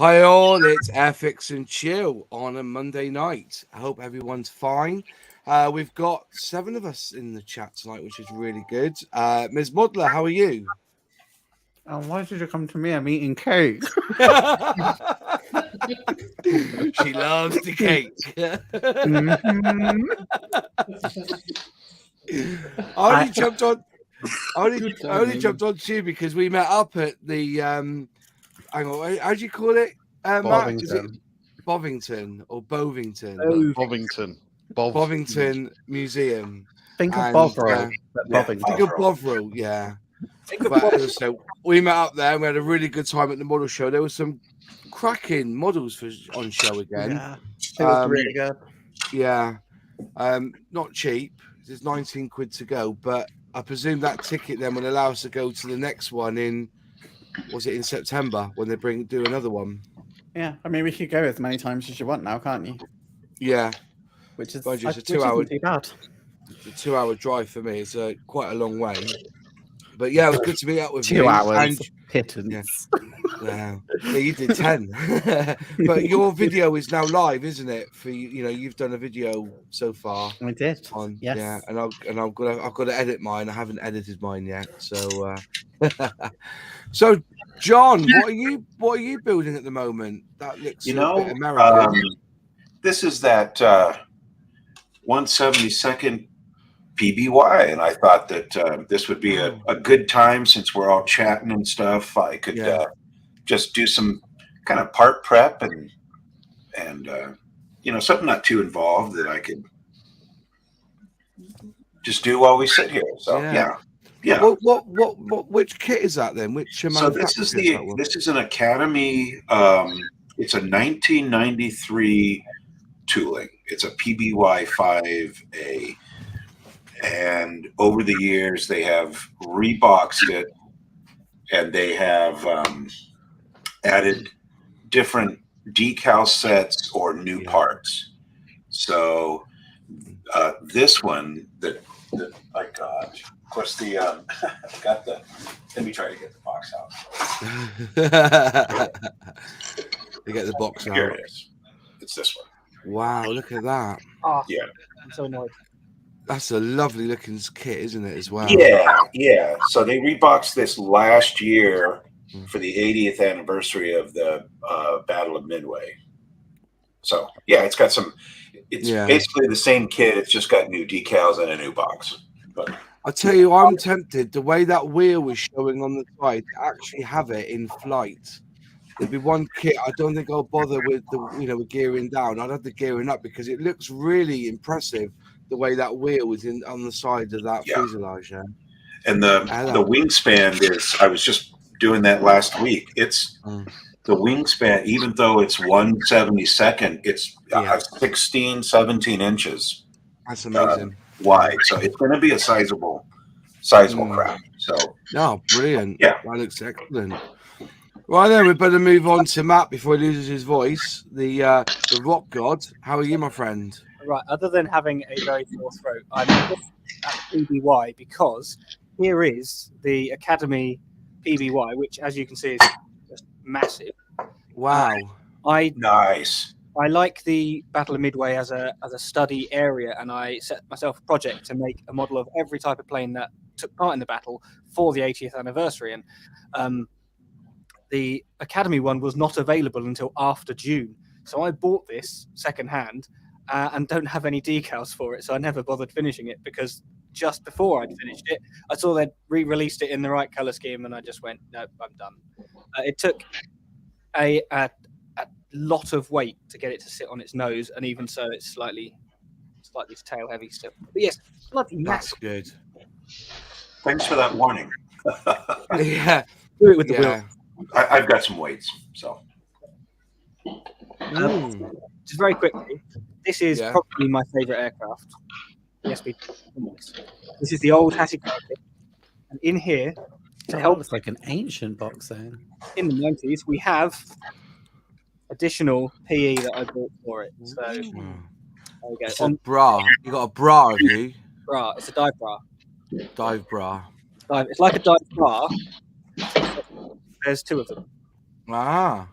Hi all, it's Airfix and Chill on a Monday night. I hope everyone's fine. We've got 7 of us in the chat tonight, which is really good. Ms. Muddler, how are you? Why did you come to me? I'm eating cake. She loves the cake. I only jumped on too because we met up at the hang on, how do you call it? Matt? Is it Bovington or Bovington? Bovington Museum. Think of Bovril. Think of Bovril, yeah. So we met up there and we had a really good time at the model show. There was some cracking models on show again. Yeah, it was really good. Yeah. Not cheap. There's 19 quid to go, but I presume that ticket then will allow us to go to the next one in September when they do another one. Yeah, I mean we could go as many times as you want now, can't you? Yeah. Which is a 2-hour too bad. It's a 2-hour drive for me. It's quite a long way. But yeah, it was good to meet up with 2 you. hours. Pittance. Yeah, you did 10. But your video is now live, isn't it? For you've done a video so far. I did. Yes. Yeah, and I've got to edit mine. I haven't edited mine yet. So so John, what are you building at the moment? That looks a bit American. This is that 172nd PBY, and I thought that this would be a good time since we're all chatting and stuff. I could just do some kind of part prep and something not too involved that I could just do while we sit here. So yeah. Which kit is that then? So this is an Academy. It's a 1993 tooling. It's a PBY 5A. And over the years, they have reboxed it, and they have added different decal sets or new parts. So this one that I got, of course, let me try to get the box out. You get the box out. Here it is. It's this one. Wow, look at that. Oh, yeah. I'm so annoyed. That's a lovely looking kit, isn't it, as well? Yeah. So they reboxed this last year for the 80th anniversary of the Battle of Midway. So, yeah, it's got basically the same kit. It's just got new decals and a new box. But I tell you, I'm tempted. The way that wheel was showing on the side, to actually have it in flight. There'd be one kit. I don't think I'll bother with with gearing down. I'd have the gearing up because it looks really impressive. The way that wheel is on the side of that fuselage, and the wingspan is. I was just doing that last week. It's the wingspan, even though it's 1/72nd, it's 17 inches. That's amazing. Wide, so it's going to be a sizable craft. So brilliant. Yeah, that looks excellent. Right then, we better move on to Matt before he loses his voice. The rock god. How are you, my friend? Right, other than having a very sore throat, I'm at PBY because here is the Academy PBY, which, as you can see, is just massive. Wow. Nice. I like the Battle of Midway as a study area, and I set myself a project to make a model of every type of plane that took part in the battle for the 80th anniversary. And the Academy one was not available until after June. So I bought this secondhand and don't have any decals for it. So I never bothered finishing it because just before I'd finished it, I saw they'd re-released it in the right color scheme, and I just went, no, I'm done. It took a lot of weight to get it to sit on its nose, and even so, it's slightly tail heavy still. But yes, bloody massive. That's good. Thanks for that warning. Yeah, do it with the wheel. I've got some weights, so. Just very quickly, this is probably my favorite aircraft. Yes, this is the old Hattie carpet, and in here, to help, it's like an ancient box then. In the 90s, we have additional PE that I bought for it. So there we go. It's a bra. You got a bra, have you? Bra. It's a dive bra. Dive bra. It's like a dive bra. There's 2 of them. Ah.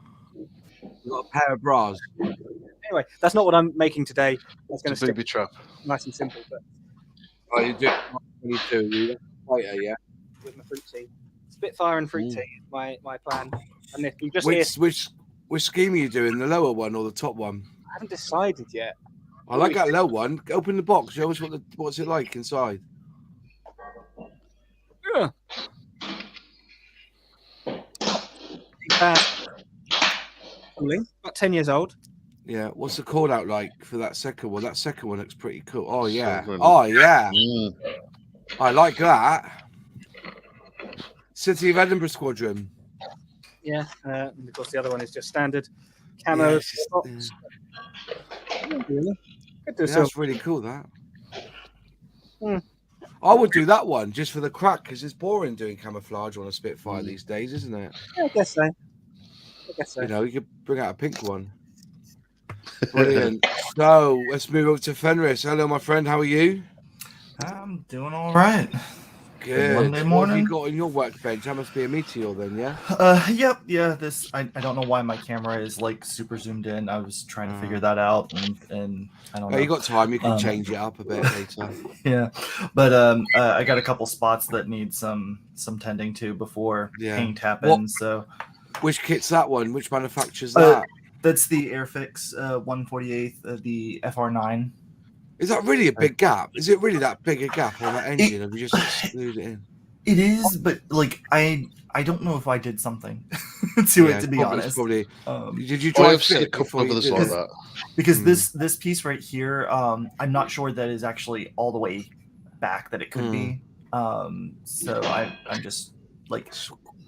You've got a pair of bras. Anyway, that's not what I'm making today. That's going It's to a stick booby trap. nice and simple, but Oh, you do 22, you fighter, yeah. with my fruit tea. Spitfire and fruit tea is my plan. And if you just hear, Which scheme are you doing? The lower one or the top one? I haven't decided yet. I like that low one. Open the box. Show us what's it like inside. Yeah. About 10 years old. Yeah. What's the call out like for that second one? That second one looks pretty cool. Oh yeah. Sovereign. Oh yeah. Mm. I like that. City of Edinburgh Squadron. Yeah. And of course, the other one is just standard camo. Yeah, it's just- socks. Really? Could do Yeah, some. that's really cool. That. Hmm. I would do that one just for the crack because it's boring doing camouflage on a Spitfire these days, isn't it? Yeah, I guess so. You know, you could bring out a pink one. Brilliant. So let's move over to Fenris. Hello, my friend. How are you? I'm doing all right. Good. Monday What have morning. you got on your workbench? That must be a meteor then, yeah? Yep, yeah. This I don't know why my camera is like super zoomed in. I was trying to figure that out, and I don't know. Oh, you got time. You can change it up a bit later. Yeah, but I got a couple spots that need some tending to before paint happens. So Which kit's that one? Which manufacturer's Uh, that? that's the Airfix 148th, the FR9. Is that really a big gap? Is it really that big a gap on that engine? Have you just screwed it in? It is, but like I don't know if I did something to it, to be honest. Probably. Did you I drive have seen a fit couple before of you others did like it? that. Because this piece right here, I'm not sure that is actually all the way back that it could be. So I'm just like,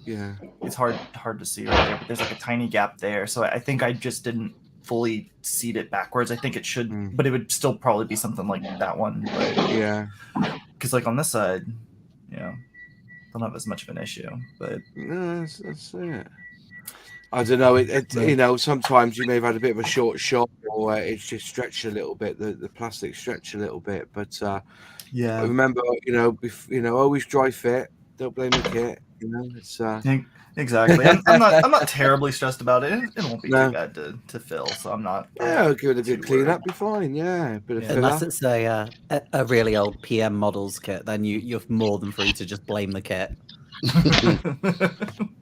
Yeah. it's hard to see right there, but there's like a tiny gap there. So I think I just didn't fully seat it backwards. I think it should, but it would still probably be something like that one. But Yeah. because like on this side, don't have as much of an issue. But No, that's it. I don't know. You know, sometimes you may have had a bit of a short shot, or it's just stretched a little bit. The plastic stretched a little bit, but yeah, remember, always dry fit. Don't blame the kit. You know, it's exactly. I'm not terribly stressed about it. It won't be No. too bad to fill. So I'm not. yeah. I'll give it a too good clean worried. up. Be fine. Yeah, bit of Unless filler. it's a really old PM models kit, then you're more than free to just blame the kit.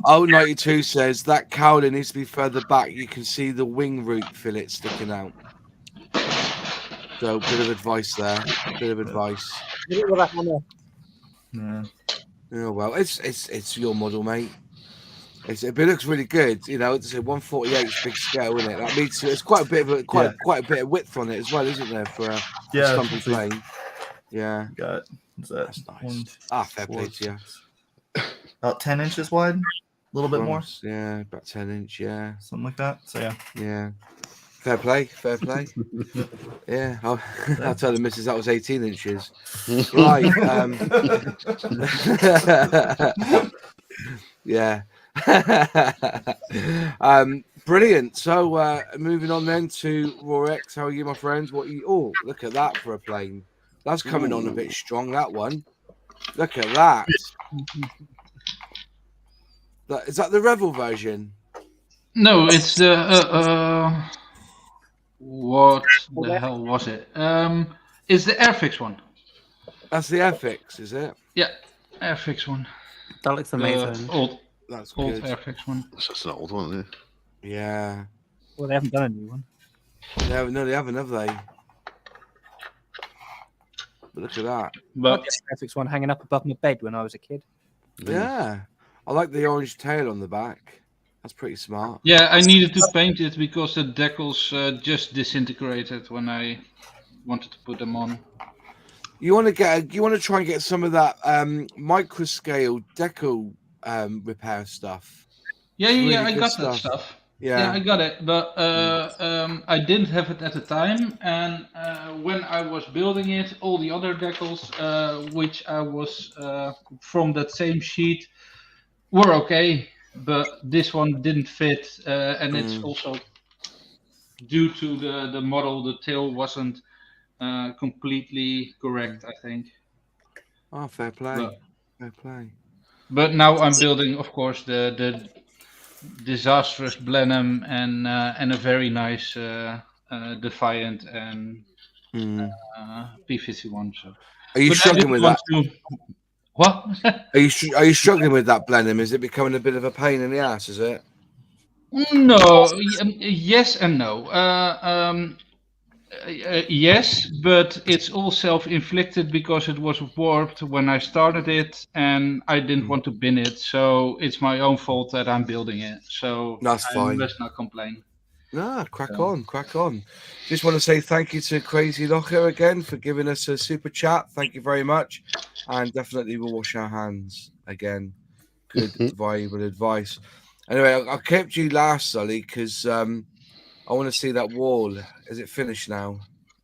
92 says that cowling needs to be further back. You can see the wing root fillet sticking out. So, bit of advice there. Bit of advice. Yeah. Oh well, it's your model, mate. But it looks really good. You know, it's a 148 big scale, isn't it? That means it's quite a bit of quite a bit of width on it as well, isn't there? For a stumpy plane. Yeah. Got what's that? That's nice. Fair play to you. About 10 inches wide, a little bit more, Yeah, about 10 inch. Yeah. something like that. So yeah. Yeah. Fair play. Fair play. Yeah. I'll tell the missus that was 18 inches. Right. Yeah. Brilliant. So moving on then to Rorex. How are you, my friends? Oh, look at that for a plane. That's coming on a bit strong, that one. Look at that. Is that the Revel version? No, it's the what the hell was it? It's the Airfix one. That's the Airfix, is it? Yeah, Airfix one. That looks amazing. That's Old good. Airfix one. It's just an old one, isn't it? Yeah. Well, they haven't done a new one. No, they haven't, have they? But look at that. But Graphics one hanging up above my bed when I was a kid. Yeah. I like the orange tail on the back. That's pretty smart. yeah, I needed to paint it because the decals just disintegrated when I wanted to put them on. You want to try and get some of that micro scale decal repair stuff. Yeah, It's really I good got that stuff. Yeah, Yeah. I got it, but I didn't have it at the time. And when I was building it, all the other decals, which I was from that same sheet, were okay. But this one didn't fit, and it's also due to the model. The tail wasn't completely correct, I think. Oh, fair play. But- Fair play. But now I'm building, of course, the disastrous Blenheim and a very nice Defiant and P51. So. Are you But I struggling didn't with want that? to. What? Are you struggling with that Blenheim? Is it becoming a bit of a pain in the ass? Is it? No. Yes and no. Yes, but it's all self-inflicted because it was warped when I started it, and I didn't want to bin it. So it's my own fault that I'm building it. So That's I fine. must not complain. Nah, crack on. Just want to say thank you to Crazy Locker again for giving us a super chat. Thank you very much. And definitely we'll wash our hands again. Good, valuable advice. Anyway, I kept you last, Sully, because I want to see that wall. Is it finished now?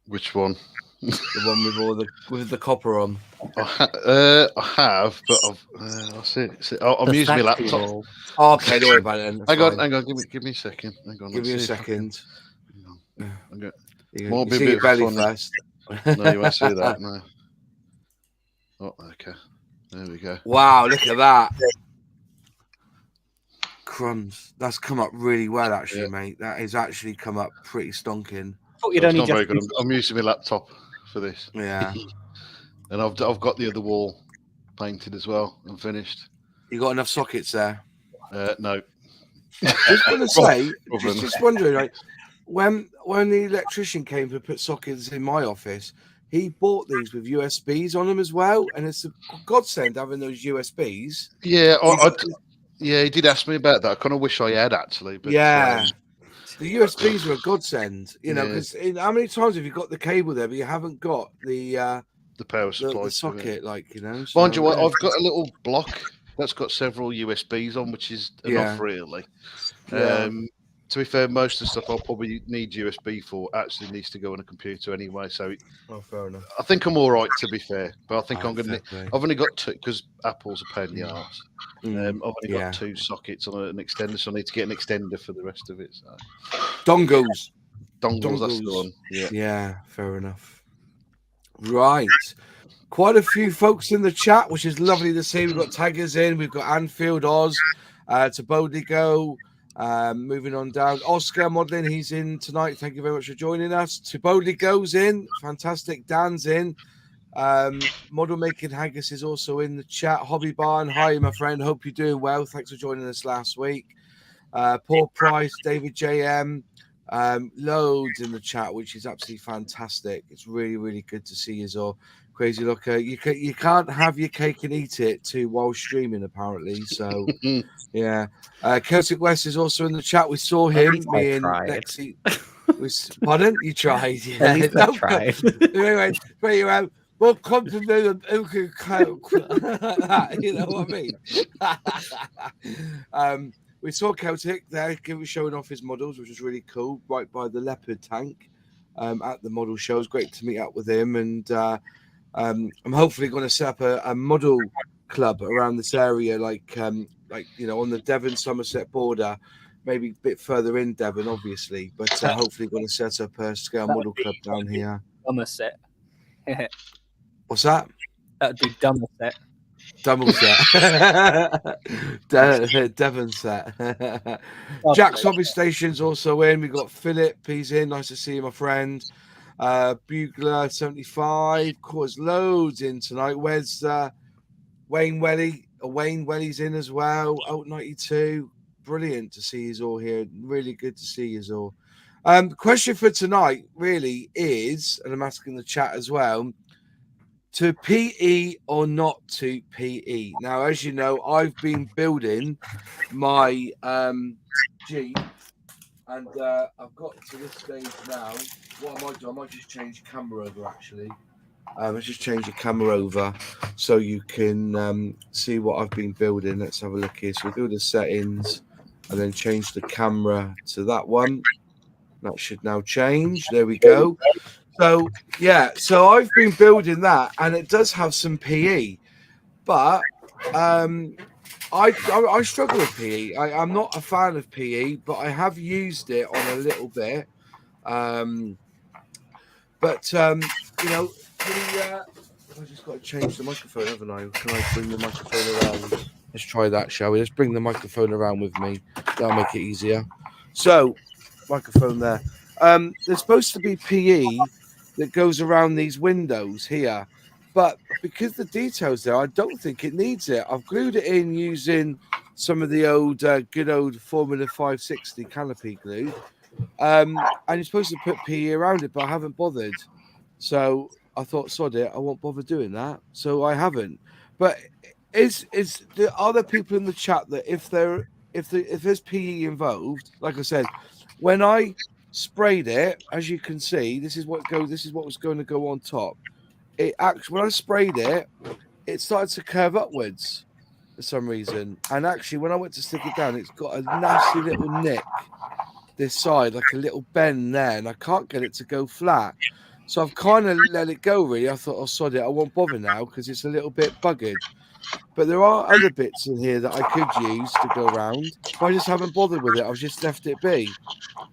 Which one? The one with all with the copper on. I have, but I'll see. I'm using my laptop. Wall. Oh, okay, don't worry about it. Then. Hang on. Give me a second. Hang on. Give me a second. More You be see a your bit belly funny. first. No, you won't see that. No. Oh, okay. There we go. Wow, look at that. Crumbs. That's come up really well, actually, mate. That has actually come up pretty stonking. Thought you'd It's only not very just. good. I'm using my laptop for this. Yeah. And I've got the other wall painted as well and finished. You got enough sockets there? No. Just want to say, Problem. just wondering, like, when the electrician came to put sockets in my office, he bought these with USBs on them as well, and it's a godsend having those USBs. Yeah, yeah, he did ask me about that. I kind of wish I had actually, but yeah, the USBs are a godsend. You know, Yeah. because how many times have you got the cable there, but you haven't got the power supply, the socket, like, you know. Mind so, you, what, yeah. I've got a little block that's got several USBs on, which is enough, really. Yeah. To be fair, most of the stuff I'll probably need USB for actually needs to go on a computer anyway. So, fair enough. I think I'm all right, to be fair. But I think I'm fair going to. play. I've only got two because Apple's a pain in the arse. I've only yeah. got two sockets on an extender, so I need to get an extender for the rest of it. So. Dongles. Dongles, that's the one. Yeah, fair enough. Right. Quite a few folks in the chat, which is lovely to see. We've got taggers in. We've got Anfield Oz, to Boldly Go. Moving on down. Oscar Modeling, he's in tonight. Thank you very much for joining us. To Boldly Go's in. Fantastic. Dan's in. Model Making Haggis is also in the chat. Hobby Barn, hi, my friend. Hope you're doing well. Thanks for joining us last week. Paul Price, David JM. Loads in the chat, which is absolutely fantastic. It's really, really good to see you all. Crazy Looker, you can't have your cake and eat it too while streaming, apparently. So, yeah. Celtic West is also in the chat. We saw him. Me and Lexi. Pardon? You tried. Yeah. At least I tried. Anyway, there you are. Well, compliment of you know what I mean? We saw Celtic there showing off his models, which was really cool, right by the leopard tank at the model show. It was great to meet up with him, and I'm hopefully going to set up a model club around this area, like you know, on the Devon-Somerset border, maybe a bit further in Devon, obviously, but hopefully going to set up a scale model club down here. Somerset. What's that? That would be Somerset. Devon set. Jack's Hobby Station's also in. We've got Philip, he's in. Nice to see you, my friend. Bugler 75. Of course, loads in tonight. Where's Wayne Welly? Wayne Welly's in as well. Out 92. Brilliant to see you all here. Really good to see you all. The question for tonight really is, and I'm asking the chat as well, to PE or not to PE? Now, as you know, I've been building my Jeep, and I've got to this stage now. What I might do, I might just change the camera over, actually. Let's just change the camera over so you can see what I've been building. Let's have a look here. So we'll do the settings and then change the camera to that one. That should now change. There we go. So, yeah, so I've been building that, and it does have some PE, but I struggle with PE. I'm not a fan of PE, but I have used it on a little bit. You know, I've just got to change the microphone, haven't I? Can I bring the microphone around? Let's try that, shall we? Let's bring the microphone around with me. That'll make it easier. So, microphone there. There's supposed to be PE that goes around these windows here, but because the details there, I don't think it needs it. I've glued it in using some of the old, good old Formula 560 canopy glue, and you're supposed to put PE around it, but I haven't bothered. So I thought, sod it, I won't bother doing that. So I haven't. But are there people in the chat that if there's PE involved, like I said, when I sprayed it, as you can see, this is what was going to go on top. It actually, when I sprayed it, it started to curve upwards for some reason. And actually, when I went to stick it down, it's got a nasty little nick this side, like a little bend there, and I can't get it to go flat. So I've kind of let it go, really. I thought, oh, sod it, I won't bother now because it's a little bit buggered. But there are other bits in here that I could use to go around, but I just haven't bothered with it. I've just left it be.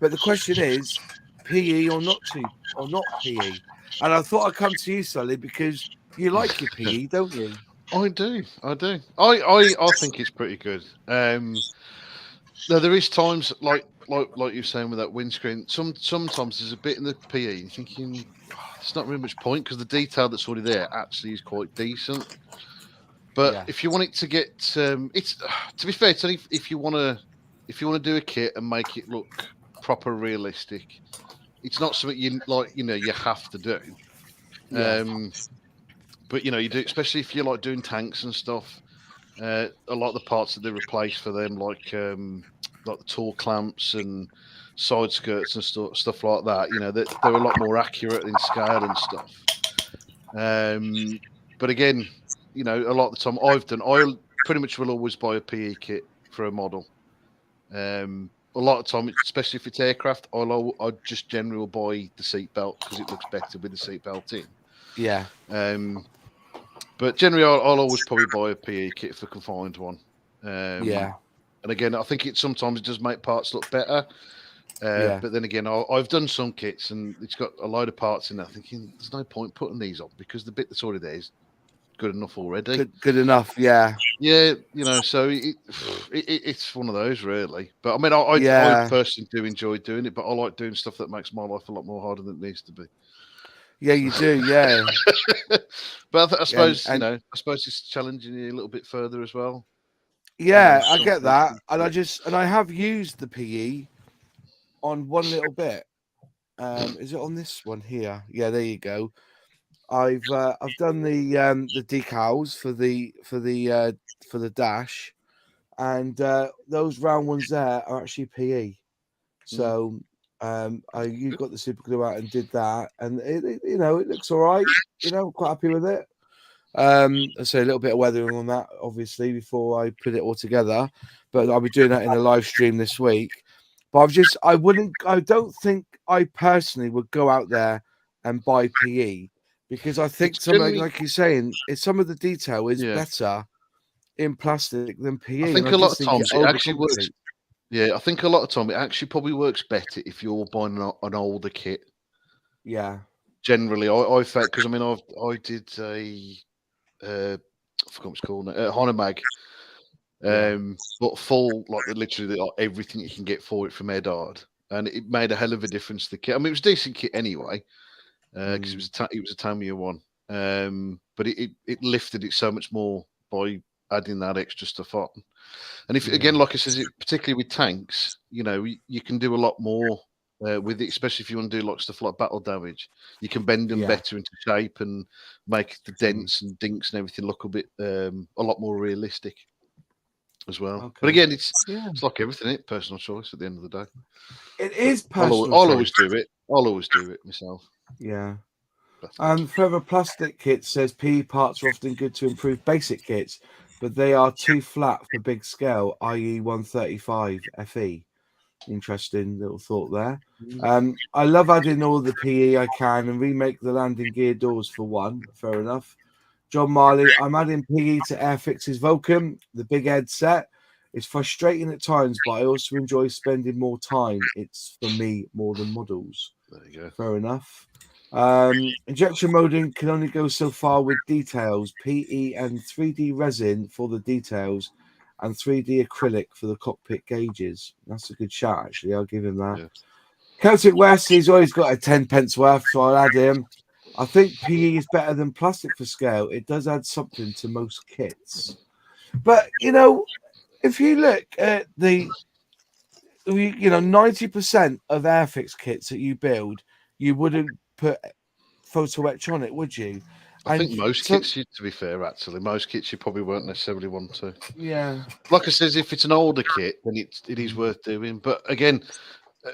But the question is, PE or not PE? And I thought I'd come to you, Sully, because you like your PE, don't you? I do. I think it's pretty good. No, there is times like you're saying with that windscreen. Sometimes there's a bit in the PE. You're thinking there's not really much point because the detail that's already there actually is quite decent. But if you want it to get, it's to be fair, it's only if you want to do a kit and make it look proper realistic. It's not something you have to do. But you do, especially if you like doing tanks and stuff. A lot of the parts that they replace for them, like the tool clamps and side skirts and stuff like that. They're a lot more accurate in scale and stuff. But again, a lot of the time I pretty much will always buy a PE kit for a model. A lot of time, especially if it's aircraft, I just generally buy the seatbelt because it looks better with the seatbelt in. Yeah. But generally, I'll always probably buy a PE kit if I can find one. And again, I think sometimes it does make parts look better. But then again, I've done some kits and it's got a load of parts in there. Thinking there's no point putting these on because the bit that's already there is good enough already. Good enough, yeah. Yeah, so it's one of those really. But I mean, I personally do enjoy doing it, but I like doing stuff that makes my life a lot more harder than it needs to be. Yeah, you do, yeah. But I suppose I suppose it's challenging you a little bit further as well. Yeah, I get that, and I have used the PE on one little bit. Is it on this one here? Yeah, there you go. I've done the decals for the dash, and those round ones there are actually PE. So you got the super glue out and did that, and it looks all right. Quite happy with it. I say a little bit of weathering on that, obviously, before I put it all together. But I'll be doing that in a live stream this week. But I don't think I personally would go out there and buy PE because I think like you're saying, some of the detail is better in plastic than PE. I think a lot of times it actually works. Yeah, I think a lot of time it actually probably works better if you're buying an older kit. Yeah. Generally, I found because I did I forgot what it's called, Honomag. But full, literally everything you can get for it from Edard, and it made a hell of a difference to the kit. I mean, it was a decent kit anyway, because it was a Tamiya one, but it lifted it so much more by adding that extra stuff on. And if again, like I said, particularly with tanks, you can do a lot more with it, especially if you want to do stuff like battle damage. You can bend them better into shape and make the dents and dinks and everything look a lot more realistic as well. Okay. But again, it's like everything, isn't it? Personal choice at the end of the day. It is personal choice. I'll always do it. I'll always do it myself. Yeah. Forever Plastic Kit says PE parts are often good to improve basic kits, but they are too flat for big scale, i.e. 135 FE. Interesting little thought there. I love adding all the PE I can and remake the landing gear doors for one. Fair enough. John Marley, I'm adding PE to Airfix's Vulcan, the Big Ed set. It's frustrating at times, but I also enjoy spending more time. It's for me more than models. There you go. Fair enough. Injection molding can only go so far with details. PE and 3D resin for the details and 3D acrylic for the cockpit gauges. That's a good shout, actually. I'll give him that. Yeah. Celtic West, he's always got a 10 pence worth, so I'll add him. I think PE is better than plastic for scale. It does add something to most kits. But, if you look at 90% of Airfix kits that you build, you wouldn't put photo etch on it, would you? I think most kits, to be fair, actually, most kits you probably won't necessarily want to. Yeah. Like I said, if it's an older kit, then it is worth doing. But again,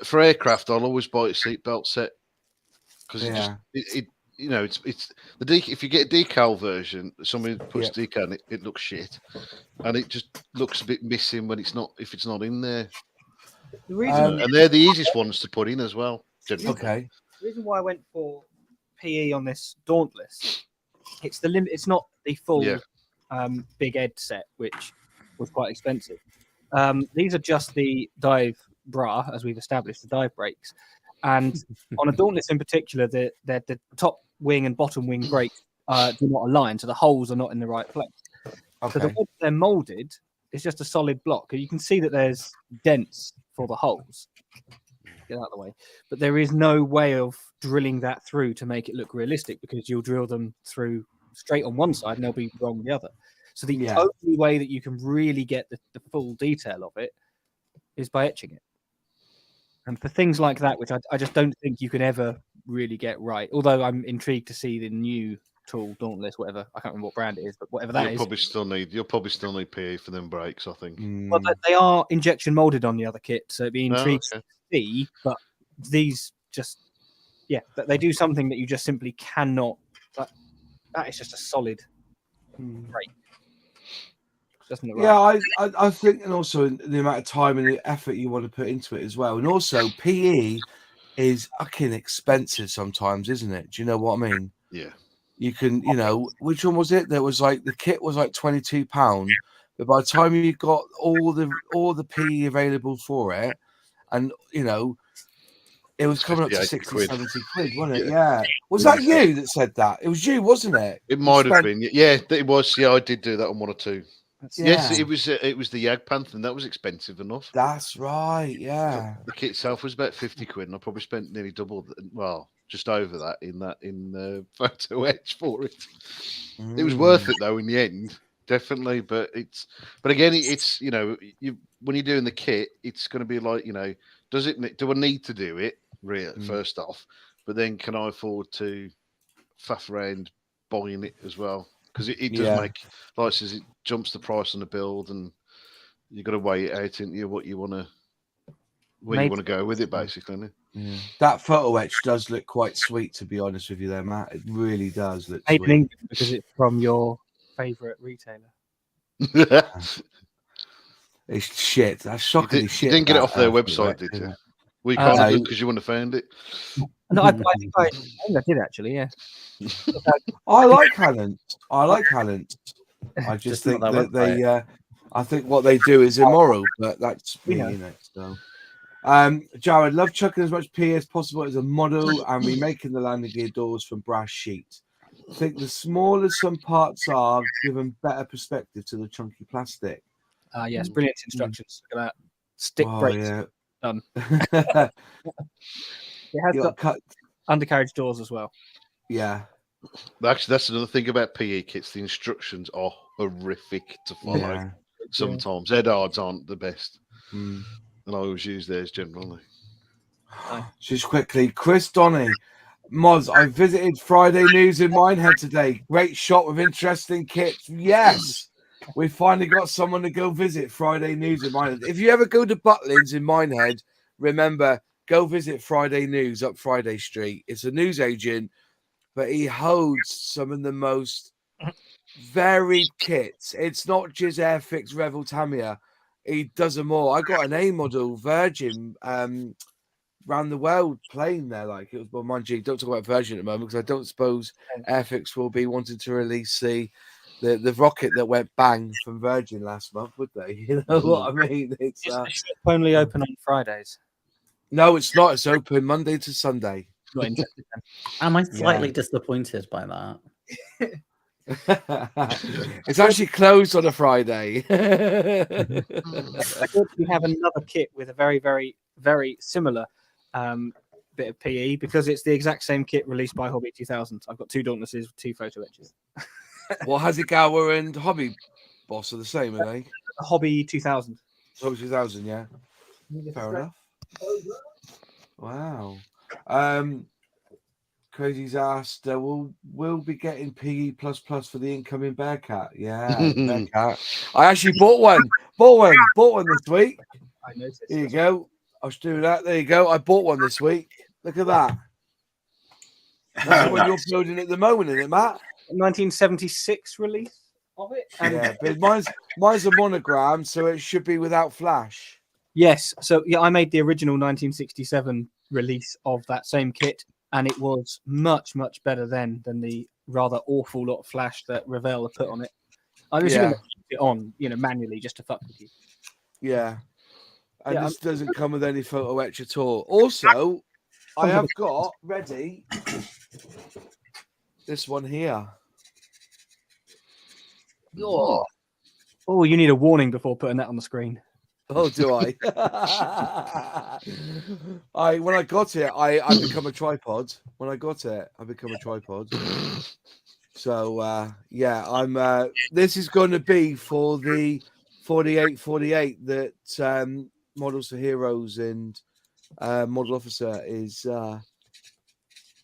for aircraft, I'll always buy a seatbelt set because it's if you get a decal version, somebody puts decal in it, it looks shit, and it just looks a bit missing when it's not in there. The reason, and they're the easiest ones to put in as well. Generally. Okay. The reason why I went for PE on this Dauntless, it's the limit. It's not the full big Ed set, which was quite expensive. These are just the dive bra, as we've established, the dive brakes. And on a Dauntless in particular, the top wing and bottom wing brakes do not align, so the holes are not in the right place. Okay. So the way they're molded is just a solid block. You can see that there's dents for the holes. Get out of the way. But there is no way of drilling that through to make it look realistic, because you'll drill them through straight on one side and they'll be wrong on the other. So the only way that you can really get the full detail of it is by etching it. And for things like that, which I just don't think you can ever really get right, although I'm intrigued to see the new tool, Dauntless, whatever, I can't remember what brand it is, but whatever that is. You'll probably still need PE for them brakes, I think. Well, they are injection molded on the other kit, so it'd be intriguing to see, but these just, they do something that you just simply cannot, that is just a solid brake. Doesn't look right. I think, and also the amount of time and the effort you want to put into it as well. And also, PE is fucking expensive sometimes, isn't it? Do you know what I mean? Yeah. You can, which one was it? There was like, the kit was like £22, but by the time you got all the PE available for it, and it was coming up to 60, 70 quid, wasn't it? Yeah. Was that you that said that? It was you, wasn't it? It might have been. Yeah, it was. Yeah, I did do that on one or two. Yes, it was the Jagdpanther, and that was expensive enough. That's right, yeah. The kit itself was about 50 quid, and I probably spent nearly double, just over that in photo etch for it. It was worth it though in the end, definitely. But again, it's when you're doing the kit, it's going to be like, do I need to do it first off? But then can I afford to faff around buying it as well? Because it does make, like I says, it jumps the price on the build, and you've got to weigh it out, into what you want to, where you want to go with it, basically. Yeah. That photo etch does look quite sweet, to be honest with you, there, Matt. It really does look sweet. In England because it's from your favourite retailer. It's shit. That's shockingly shit. You didn't get it off their website, did you? Well, you can't do it because you wouldn't have found it. No, I think I did actually. Yeah. I like Hallant. I just think that they. I think what they do is immoral, but that's me, So, Jared, love chucking as much PE as possible as a model and remaking the landing gear doors from brass sheet. I think the smaller some parts are, given better perspective to the chunky plastic. Yes, brilliant instructions. Look at that. Stick brakes. Done. It has got undercarriage doors as well. Yeah. Actually, that's another thing about PE kits. The instructions are horrific to follow. Yeah. Sometimes Edards aren't the best. And I always use theirs generally. Just quickly, Chris Donny. Moz, I visited Friday News in Minehead today. Great shop with interesting kits. Yes. We finally got someone to go visit Friday News in Minehead. If you ever go to Butlins in Minehead, remember, go visit Friday News up Friday Street. It's a news agent, but he holds some of the most varied kits. It's not just Airfix, Revel, Tamiya. He does them all. I got an A model Virgin round the world plane there. Like it was, well, mind you, don't talk about Virgin at the moment because I don't suppose Airfix will be wanting to release the rocket that went bang from Virgin last month, would they? You know what I mean? It's only open on Fridays. No, it's not. It's open Monday to Sunday. Am I slightly disappointed by that? It's actually closed on a Friday. I actually have another kit with a very, very, very similar bit of PE because it's the exact same kit released by Hobby 2000. I've got 2 Dauntlesses with 2 photo etches. Well, Hasegawa and Hobby Boss are the same, are they? Hobby 2000. Hobby 2000, yeah. Fair enough. Wow. Crazy's asked, we'll be getting PE++ for the incoming Bearcat. Yeah, Bearcat. I actually bought one this week. I noticed. Here you go. I was doing that. There you go. I bought one this week. Look at that. That's the one you're building at the moment, isn't it, Matt? 1976 release of it. And Yeah, but mine's a monogram, so it should be without flash. yes, so yeah, I made the original 1967 release of that same kit, and it was much, much better then than the rather awful lot of flash that Revell had put on it. I was going to put it on, manually just to fuck with you. Yeah. And this doesn't come with any photo etch at all. Also, I have got ready this one here. Oh, you need a warning before putting that on the screen. Oh, do I? When I got it, I become a tripod. When I got it, I become a tripod. So yeah, I'm. This is going to be for the 4848 that Models for Heroes and Model Officer is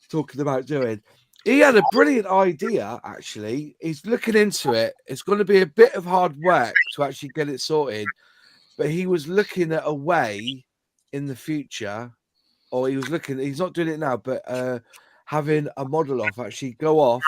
talking about doing. He had a brilliant idea, actually. He's looking into it. It's going to be a bit of hard work to actually get it sorted. But he was looking at a way in the future, or he's not doing it now, but having a model off, actually go off,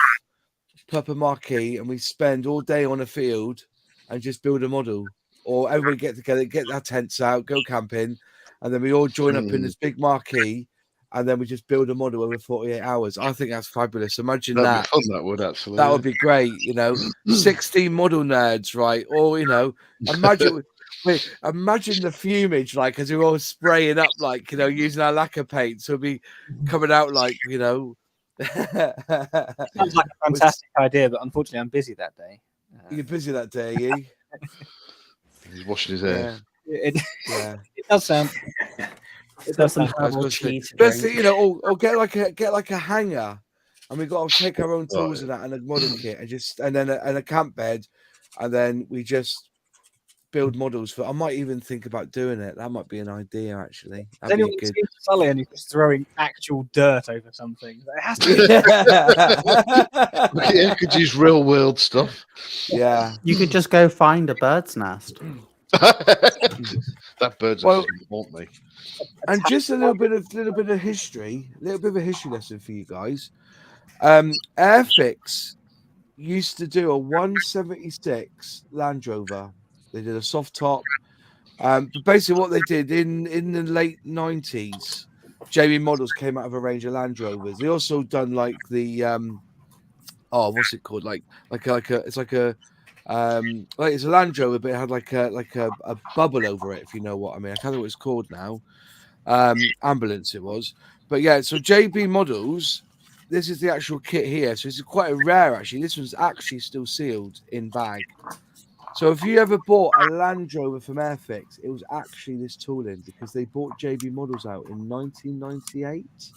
put up a marquee, and we spend all day on a field and just build a model. Or everybody get together, get our tents out, go camping, and then we all join up in this big marquee, and then we just build a model over 48 hours. I think that's fabulous. Imagine That'd that. be fun, that would, absolutely. That would be great, 16 model nerds, right? Or, imagine the fumage, like, as we're all spraying up, like, using our lacquer paints. We'll be coming out like, Sounds like a fantastic idea, but unfortunately I'm busy that day. You're busy that day, are you? He's washing his hair. It does sound. It does sound Herbal tea to Best drink. thing, or get like a hanger, and we've got to take our own tools and that, and a model kit, and then a camp bed, and then we just build models for. I might even think about doing it. That might be an idea, actually. Has anyone seen Sully and he's throwing actual dirt over something? It has to be. Yeah, could use real world stuff. Yeah, You could just go find a bird's nest. That bird's Well, haunt me. and just a little bit of history, a little bit of a history lesson for you guys. Airfix used to do a 176 Land Rover. They did a soft top. But basically what they did in the late 90s, JB Models came out of a range of Land Rovers. They also done like the what's it called? It's a Land Rover, but it had like a bubble over it, if you know what I mean. I can't know what it's called now. Ambulance it was. But yeah, so JB Models, this is the actual kit here. So it's quite a rare, actually. This one's actually still sealed in bag. So if you ever bought a Land Rover from Airfix, it was actually this tooling, because they bought JB Models out in 1998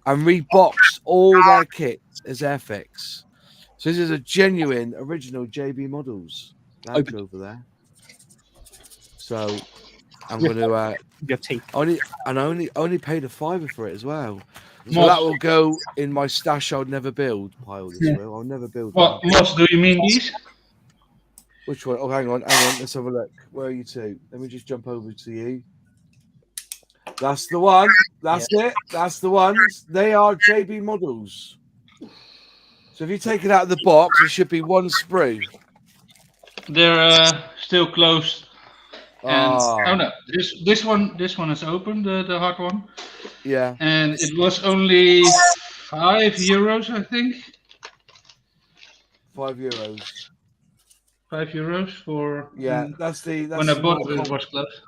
and reboxed all their kits as Airfix. So this is a genuine, original JB Models Land Rover there. So I'm going to Your teeth. only paid a £5 for it as well. So that will go in my stash I'll never build pile. This will. I'll never build. What mods do you mean these? Which one? Oh, hang on. Let's have a look. Where are you two? Let me just jump over to you. That's the one. That's it. That's the ones. They are JB Models. So if you take it out of the box, it should be one sprue. They're still closed. And oh no, this one is open, the hard one. Yeah. And it was only €5, I think. €5. €5 for that's when I bought it was closed.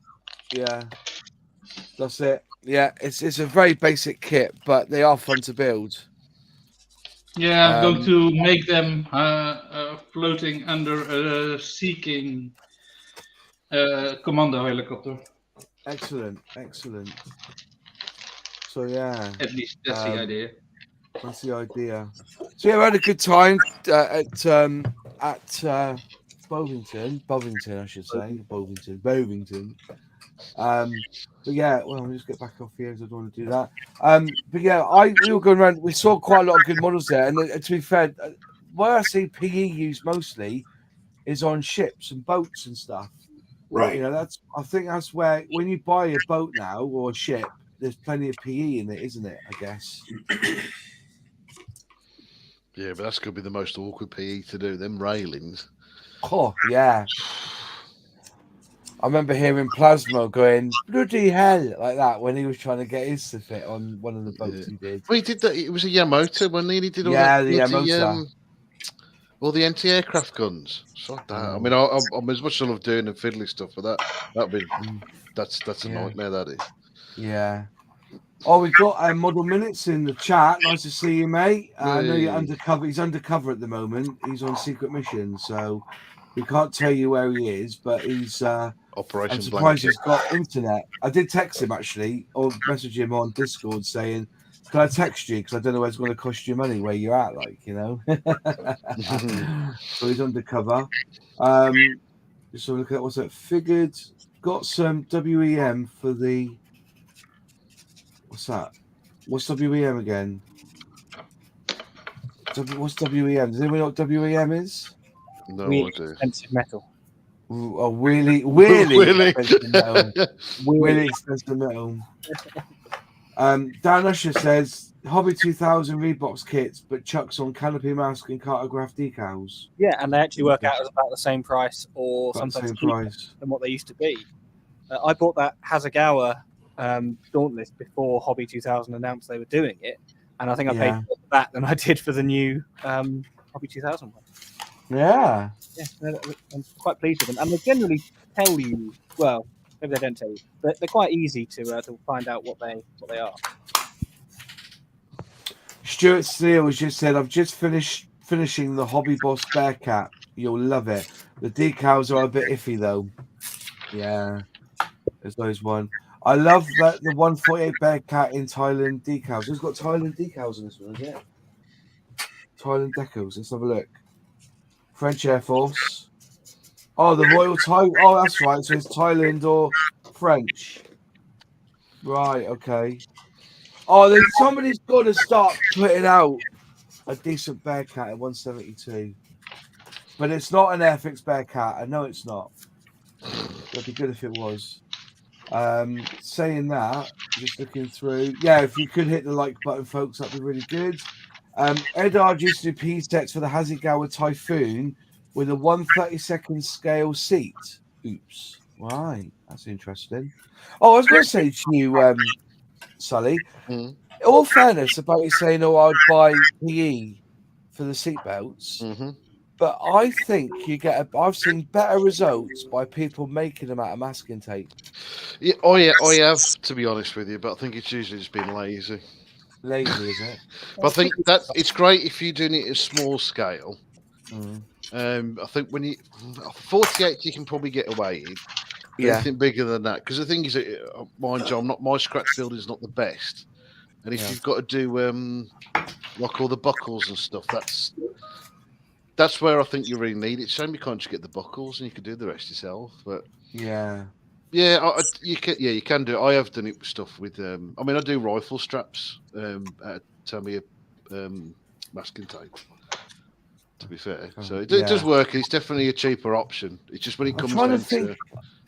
Yeah, that's it. Yeah, it's a very basic kit, but they are fun to build. Yeah, I'm going to make them floating under a Sea King commando helicopter. Excellent, excellent. So yeah, At least that's the idea. that's the idea. So yeah, we had a good time at Bovington, I should say, Bovington. But yeah, well, I'll just get back off here because I don't want to do that. But yeah, we were going around. We saw quite a lot of good models there, and to be fair, where I see PE used mostly is on ships and boats and stuff. Right. You know, I think that's where when you buy a boat now or a ship, there's plenty of PE in it, isn't it? I guess. Yeah, but that's going to be the most awkward PE to do. Them railings. Oh yeah. I remember hearing Plasmo going bloody hell like that when he was trying to get his to fit on one of the boats he did. Well, he did that. It was a Yamato when he did all the Yamato. All the anti-aircraft guns. So that. I mean, I'm as much as I love doing the fiddly stuff, but that's a nightmare. That is. Yeah. Oh, we got Model Minutes in the chat. Nice to see you, mate. I know you're undercover. He's undercover at the moment. He's on secret mission, so we can't tell you where he is. But he's Operation. I'm surprised he's got internet. I did text him actually, or message him on Discord saying, "Can I text you? Because I don't know where it's going to cost you money where you're at." Like, you know. So he's undercover. So look at what's that? Figured. Got some WEM for the. What's that? What's WEM again? What's WEM? Does anyone know what WEM is? No, really I do. expensive metal. Oh, really expensive metal. Really expensive metal. Dan Usher says Hobby 2000 Reeboks kits, but chucks on canopy mask and cartograph decals. Yeah, and they actually work out as about the same price or About the sometimes same cheaper price. than what they used to be. I bought that Hasegawa Dauntless before Hobby 2000 announced they were doing it, and I think I paid more for that than I did for the new Hobby 2000 one. Yeah. I'm quite pleased with them, and they generally tell you. Well, maybe they don't tell you, but they're quite easy to find out what they are. Stuart Steele has just said, "I've just finishing the Hobby Boss Bearcat. You'll love it. The decals are a bit iffy though." Yeah, there's those one. I love that the 148 Bearcat in Thailand decals. Who's got Thailand decals in this one? Is it Thailand decals? Let's have a look. French Air Force. Oh, the Royal Thai. Oh, that's right. So it's Thailand or French. Right. Okay. Oh, then somebody's got to start putting out a decent Bearcat at 172. But it's not an Airfix Bearcat. I know it's not. It'd be good if it was. Saying that, just looking through. Yeah, if you could hit the like button, folks, that'd be really good. Edard used to do P sets for the Hasegawa Typhoon with a 1/32 scale seat. Oops. Right. That's interesting. Oh, I was going to say to you, Sully, in all fairness about you saying, "Oh, I'd buy PE for the seatbelts," but I think I've seen better results by people making them out of masking tape. Yeah, I have, to be honest with you, but I think it's usually just being lazy. Lazy, is it? But I think that it's great if you're doing it at small scale. I think when you 48, you can probably get away with. Anything bigger than that, because the thing is, mind you, my scratch building is not the best, and if you've got to do like all the buckles and stuff, that's where I think you really need it. Shame you can't just get the buckles and you can do the rest yourself. But you can do it. I have done it with stuff with. I mean, I do rifle straps at Tamiya masking tape. To be fair, so it does work. It's definitely a cheaper option. It's just when it comes down to.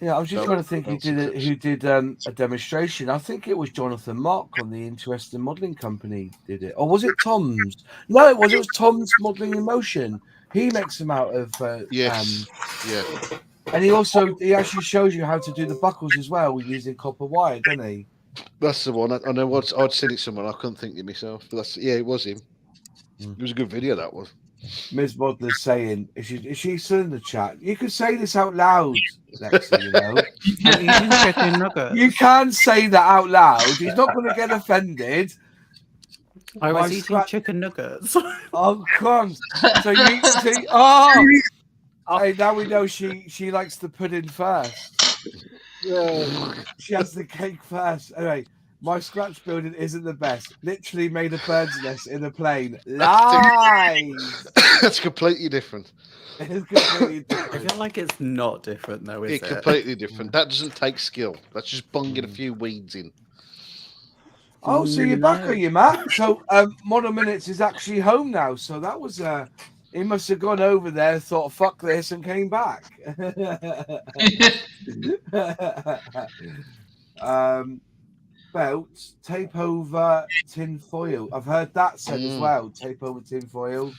Yeah, I was just trying to think who did a demonstration. I think it was Jonathan Mark on the Interesting Modelling Company did it. Or was it Tom's? No, it was Tom's Modelling in Motion. He makes them out of and he actually shows you how to do the buckles as well using copper wire, doesn't he? That's the one. I know I'd seen it somewhere. I couldn't think it myself. But it was him. It was a good video, that was. Ms. Modler's saying, is she still in the chat? You can say this out loud, Lexi, you know. You can say that out loud. He's not going to get offended. I My was eating scratch- chicken nuggets. Oh, crumbs. So you see, oh, hey, now we know she likes the pudding first. She has the cake first. Anyway, my scratch building isn't the best. Literally made a bird's nest in a plane. Lies. That's completely different. It's completely I different. feel like it's not different though, is It's it? completely different. That doesn't take skill. That's just bunging a few weeds in. Oh, so you're back, No. are you, Matt? So Model Minutes is actually home now. So that was he must have gone over there, thought fuck this, and came back. Belt, tape over tin foil. I've heard that said as well. Tape over tin foil.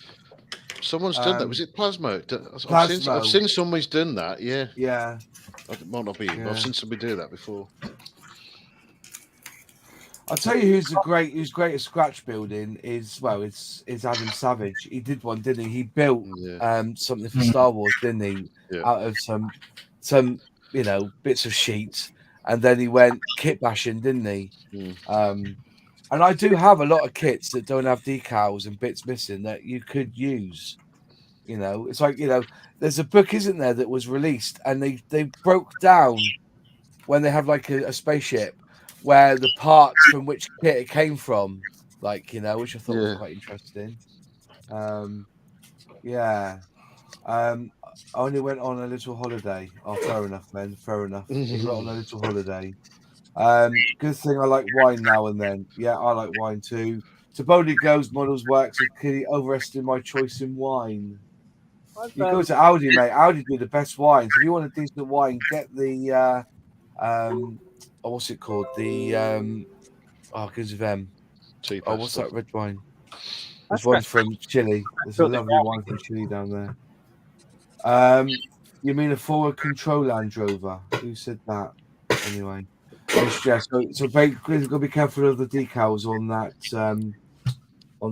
Someone's done that. Was it Plasmo? I've Plasmo. seen somebody's done that. Yeah. Yeah. It might not be you, but I've seen somebody do that before. I'll tell you who's great at scratch building is Adam Savage. He did one, didn't he? He built something for Star Wars, didn't he? Yeah. Out of some bits of sheets, and then he went kit bashing, didn't he? And I do have a lot of kits that don't have decals and bits missing that you could use. It's like there's a book, isn't there, that was released, and they broke down when they have like a spaceship where the parts from which kit it came from, which I thought was quite interesting. I only went on a little holiday. Oh, fair enough, man. Fair enough. He went on a little holiday. Good thing I like wine now and then. Yeah, I like wine too. To Bodie Goes Models Works, he overestimated my choice in wine. You go to Audi, mate. Audi do the best wines. If you want a decent wine, get the what's it called? The because of what's that red wine? There's one from Chile. There's a lovely wine from Chile down there. You mean a forward control Land Rover? Who said that? Anyway, so basically, you've got to be careful of the decals on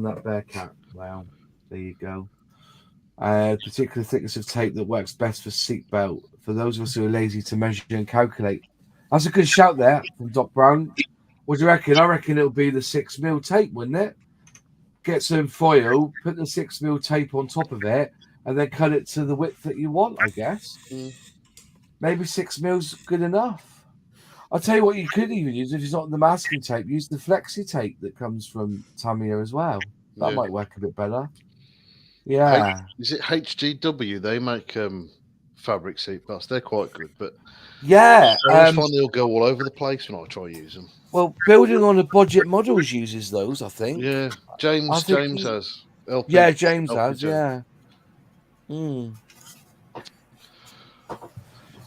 that Bearcat. Wow, there you go. Particular thickness of tape that works best for seatbelt. For those of us who are lazy to measure and calculate. That's a good shout there from Doc Brown. What do you reckon? I reckon it'll be the 6mm tape, wouldn't it? Get some foil, put the 6mm tape on top of it, and then cut it to the width that you want, I guess. Maybe 6mm's good enough. I'll tell you what you could even use if it's not the masking tape. Use the flexi tape that comes from Tamiya as well. That might work a bit better. Yeah. Is it HGW? They make fabric seatbelts. They're quite good, but yeah, I find they'll go all over the place when I try to use them. Well, Building on a Budget Models uses those, I think. Yeah, James has. LP, James has. Yeah.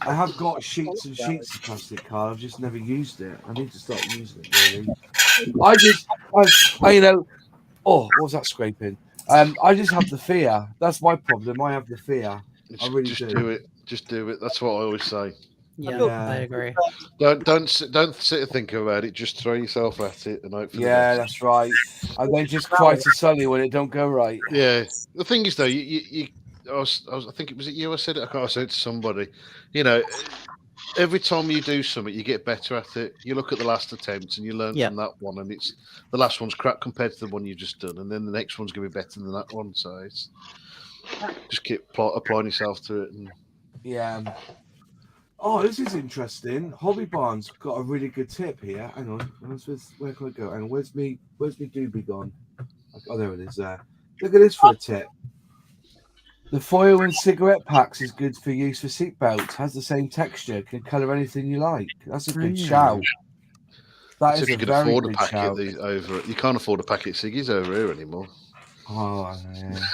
I have got sheets and sheets of plastic card. I've just never used it. I need to start using it. Really. I what was that scraping? I just have the fear. That's my problem. I have the fear. I really just do. do it. Just do it. That's what I always say. Yeah, I agree. Don't sit and think about it. Just throw yourself at it and hope for the best. That's right. And then just cry to Sully when it don't go right. Yeah. The thing is, though, I think it was you. I said it. I said it to somebody. Every time you do something, you get better at it. You look at the last attempt and you learn from that one, and it's the last one's crap compared to the one you've just done, and then the next one's going to be better than that one. So it's just keep applying yourself to it. Yeah. Oh, this is interesting. Hobby Barn's got a really good tip here. Hang on. Where can I go? Hang on. Where's me doobie gone? Oh, there it is. There. Look at this for a tip. The foil in cigarette packs is good for use for seatbelts. Has the same texture. Can colour anything you like. That's a good shout. That is a very good shout. You can't afford a packet of ciggies over here anymore. Oh, yeah.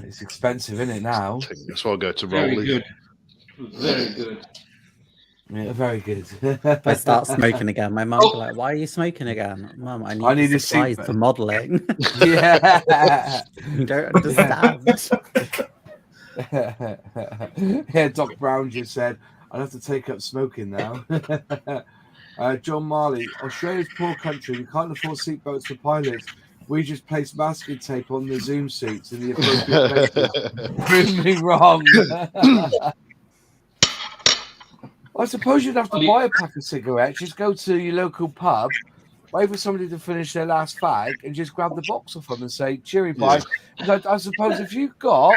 It's expensive, isn't it, now? That's why I go to Rolly. Very good. Yeah, very good. If I start smoking again, my mum will be like, "Why are you smoking again?" Mum, I need supplies for modelling. Yeah. You don't understand. Yeah, Doc Brown just said, "I'll have to take up smoking now." John Marley, Australia's poor country. We can't afford seatbelts for pilots. We just place masking tape on the Zoom seats in the appropriate places. Prove me wrong. I suppose you'd have to buy a pack of cigarettes. Just go to your local pub, Wait for somebody to finish their last fag and just grab the box off them and say, cheery bye. I suppose if you've got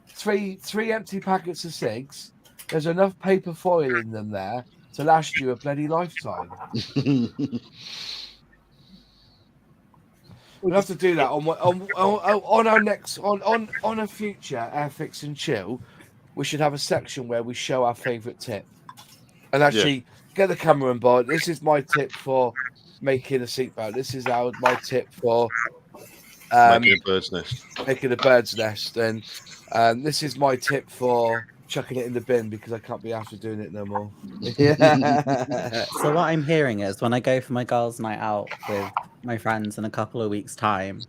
three empty packets of cigs, there's enough paper foil in them there to last you a bloody lifetime. We'll have to do that on our next on a future Airfix and Chill. We should have a section where we show our favourite tip and actually get the camera on board. This is my tip for making a seatbelt. This is my tip for making a bird's nest. Making a bird's nest, and this is my tip for chucking it in the bin because I can't be after doing it no more. So what I'm hearing is when I go for my girls' night out with my friends in a couple of weeks' time,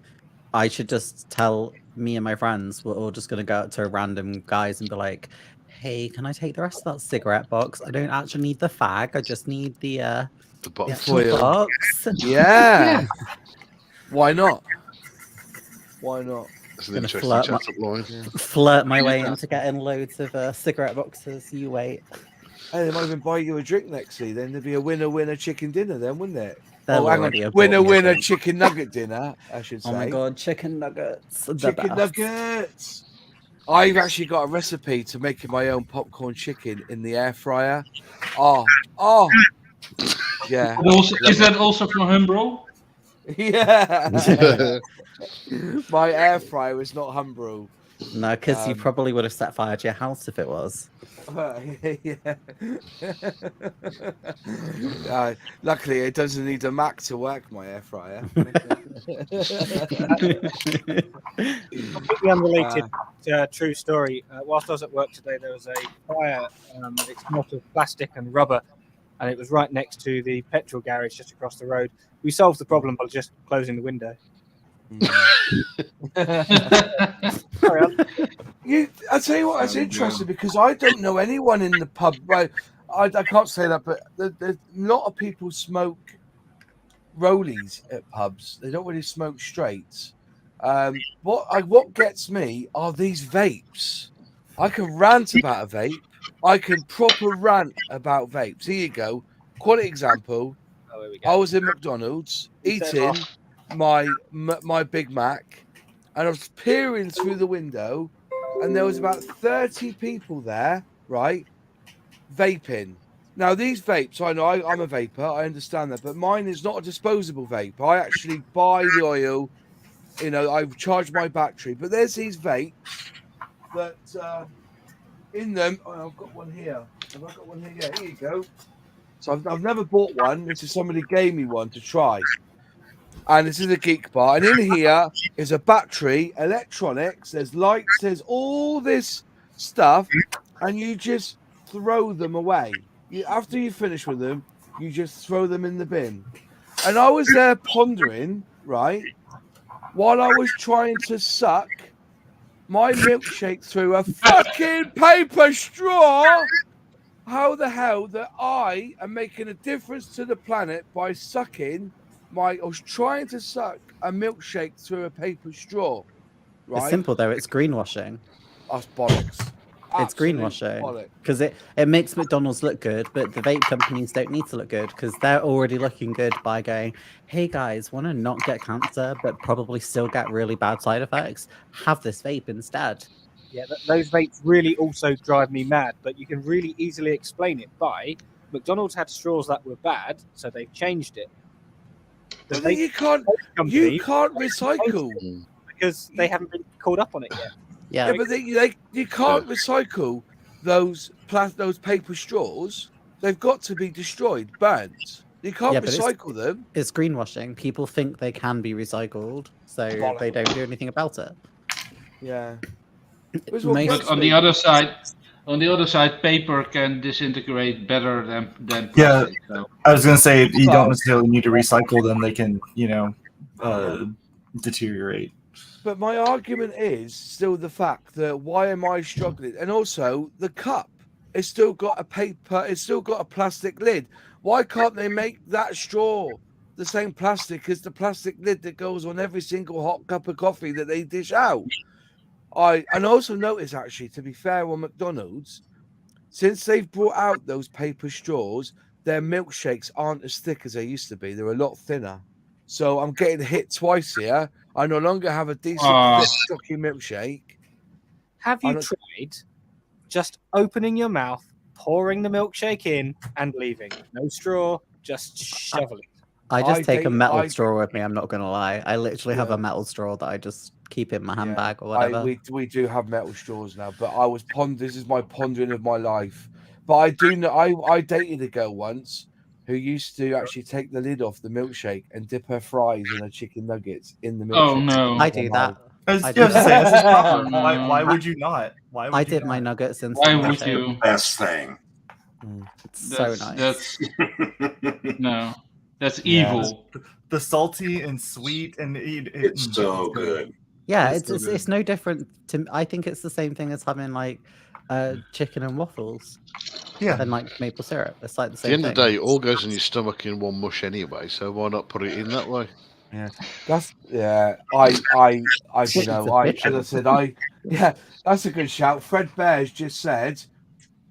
I should just tell me and my friends we're all just going to go out to random guys and be like, hey, can I take the rest of that cigarette box? I don't actually need the fag. I just need the box. box. Yeah. Why not? Why not? That's an interesting chat-up line. Flirt my way into getting loads of cigarette boxes. You wait. Hey, they might even buy you a drink next week. Then there'd be a winner chicken dinner then, wouldn't it? Hang on. Winner chicken nugget dinner, I should say. Oh my god, chicken nuggets. Chicken nuggets. I've actually got a recipe to making my own popcorn chicken in the air fryer. Oh. Yeah. Is that also from Humbro? Yeah. My air fryer is not Humbro. No, because you probably would have set fire to your house if it was. Luckily, it doesn't need a Mac to work my air fryer. Completely unrelated true story. Whilst I was at work today, there was a fire. It smelled of plastic and rubber, and it was right next to the petrol garage just across the road. We solved the problem by just closing the window. I tell you what, it's interesting because I don't know anyone in the pub. Right, I can't say that, but a lot of people smoke rollies at pubs. They don't really smoke straights. What gets me are these vapes. I can rant about a vape. I can proper rant about vapes. Here you go. Quality example. Oh, here we go. I was in McDonald's eating my Big Mac, and I was peering through the window, and there was about 30 people there, right, vaping. Now, these vapes, I know I'm a vapor, I understand that, but mine is not a disposable vape. I actually buy the oil, I charge my battery, but there's these vapes that in them, I've got one here. Have I got one here? Yeah, here you go. So I've never bought one. This is somebody gave me one to try. And this is a geek bar. And in here is a battery, electronics, there's lights, there's all this stuff. And you just throw them away. After you finish with them, you just throw them in the bin. And I was there pondering, right, while I was trying to suck my milkshake through a fucking paper straw. How the hell that I am making a difference to the planet by sucking I was trying to suck a milkshake through a paper straw. Right? It's simple though, it's greenwashing. That's bollocks. It's greenwashing because it makes McDonald's look good, but the vape companies don't need to look good because they're already looking good by going, hey guys, want to not get cancer but probably still get really bad side effects? Have this vape instead. Yeah, those vapes really also drive me mad, but you can really easily explain it by McDonald's had straws that were bad, so they've changed it. But then you can't recycle because they haven't been called up on it yet. Yeah, but you can't recycle those paper straws. They've got to be destroyed, burnt. You can't recycle them. It's greenwashing. People think they can be recycled, so they don't do anything about it. Yeah. But on the other side, paper can disintegrate better than plastic. Yeah, so. I was going to say you don't necessarily need to recycle them; they can, deteriorate. But my argument is still the fact that why am I struggling? And also the cup, it's still got a paper, it's still got a plastic lid. Why can't they make that straw the same plastic as the plastic lid that goes on every single hot cup of coffee that they dish out? And also notice, actually, to be fair on McDonald's, since they've brought out those paper straws, their milkshakes aren't as thick as they used to be. They're a lot thinner. So I'm getting hit twice here. I no longer have a decent, thick, stocky milkshake. Have you tried just opening your mouth, pouring the milkshake in, and leaving? No straw, just shovel it. I just take a metal straw with me. I'm not gonna lie. I literally have a metal straw that I just keep in my handbag or whatever. We do have metal straws now, but I was this is my pondering of my life. But I do know I dated a girl once who used to actually take the lid off the milkshake and dip her fries and her chicken nuggets in the milkshake. Oh no! I do that. Why would you not? Why would I you dip not? my nuggets in. Why would you? Best thing. It's so nice. No, that's evil. The salty and sweet and it's so good. Yeah, it's no different to. I think it's the same thing as having like chicken and waffles. Yeah, and like maple syrup. It's like the same. At the end of the day, it all goes in your stomach in one mush anyway. So why not put it in that way? Yeah, that's I you know as I said that's a good shout. Fred Bears just said,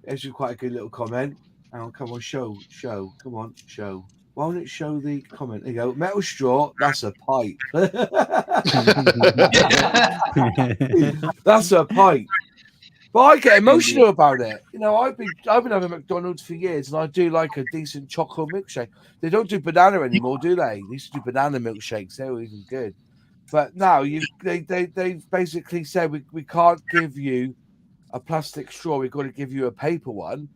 it's quite a good little comment. Oh, come on, show, come on, show. Why won't it show the comment? There you go. Metal straw, that's a pipe. That's a pipe. But I get emotional about it. You know, I've been having McDonald's for years, and I do like a decent chocolate milkshake. They don't do banana anymore, do they? They used to do banana milkshakes. They were even good. But now they basically said we can't give you a plastic straw. We've got to give you a paper one.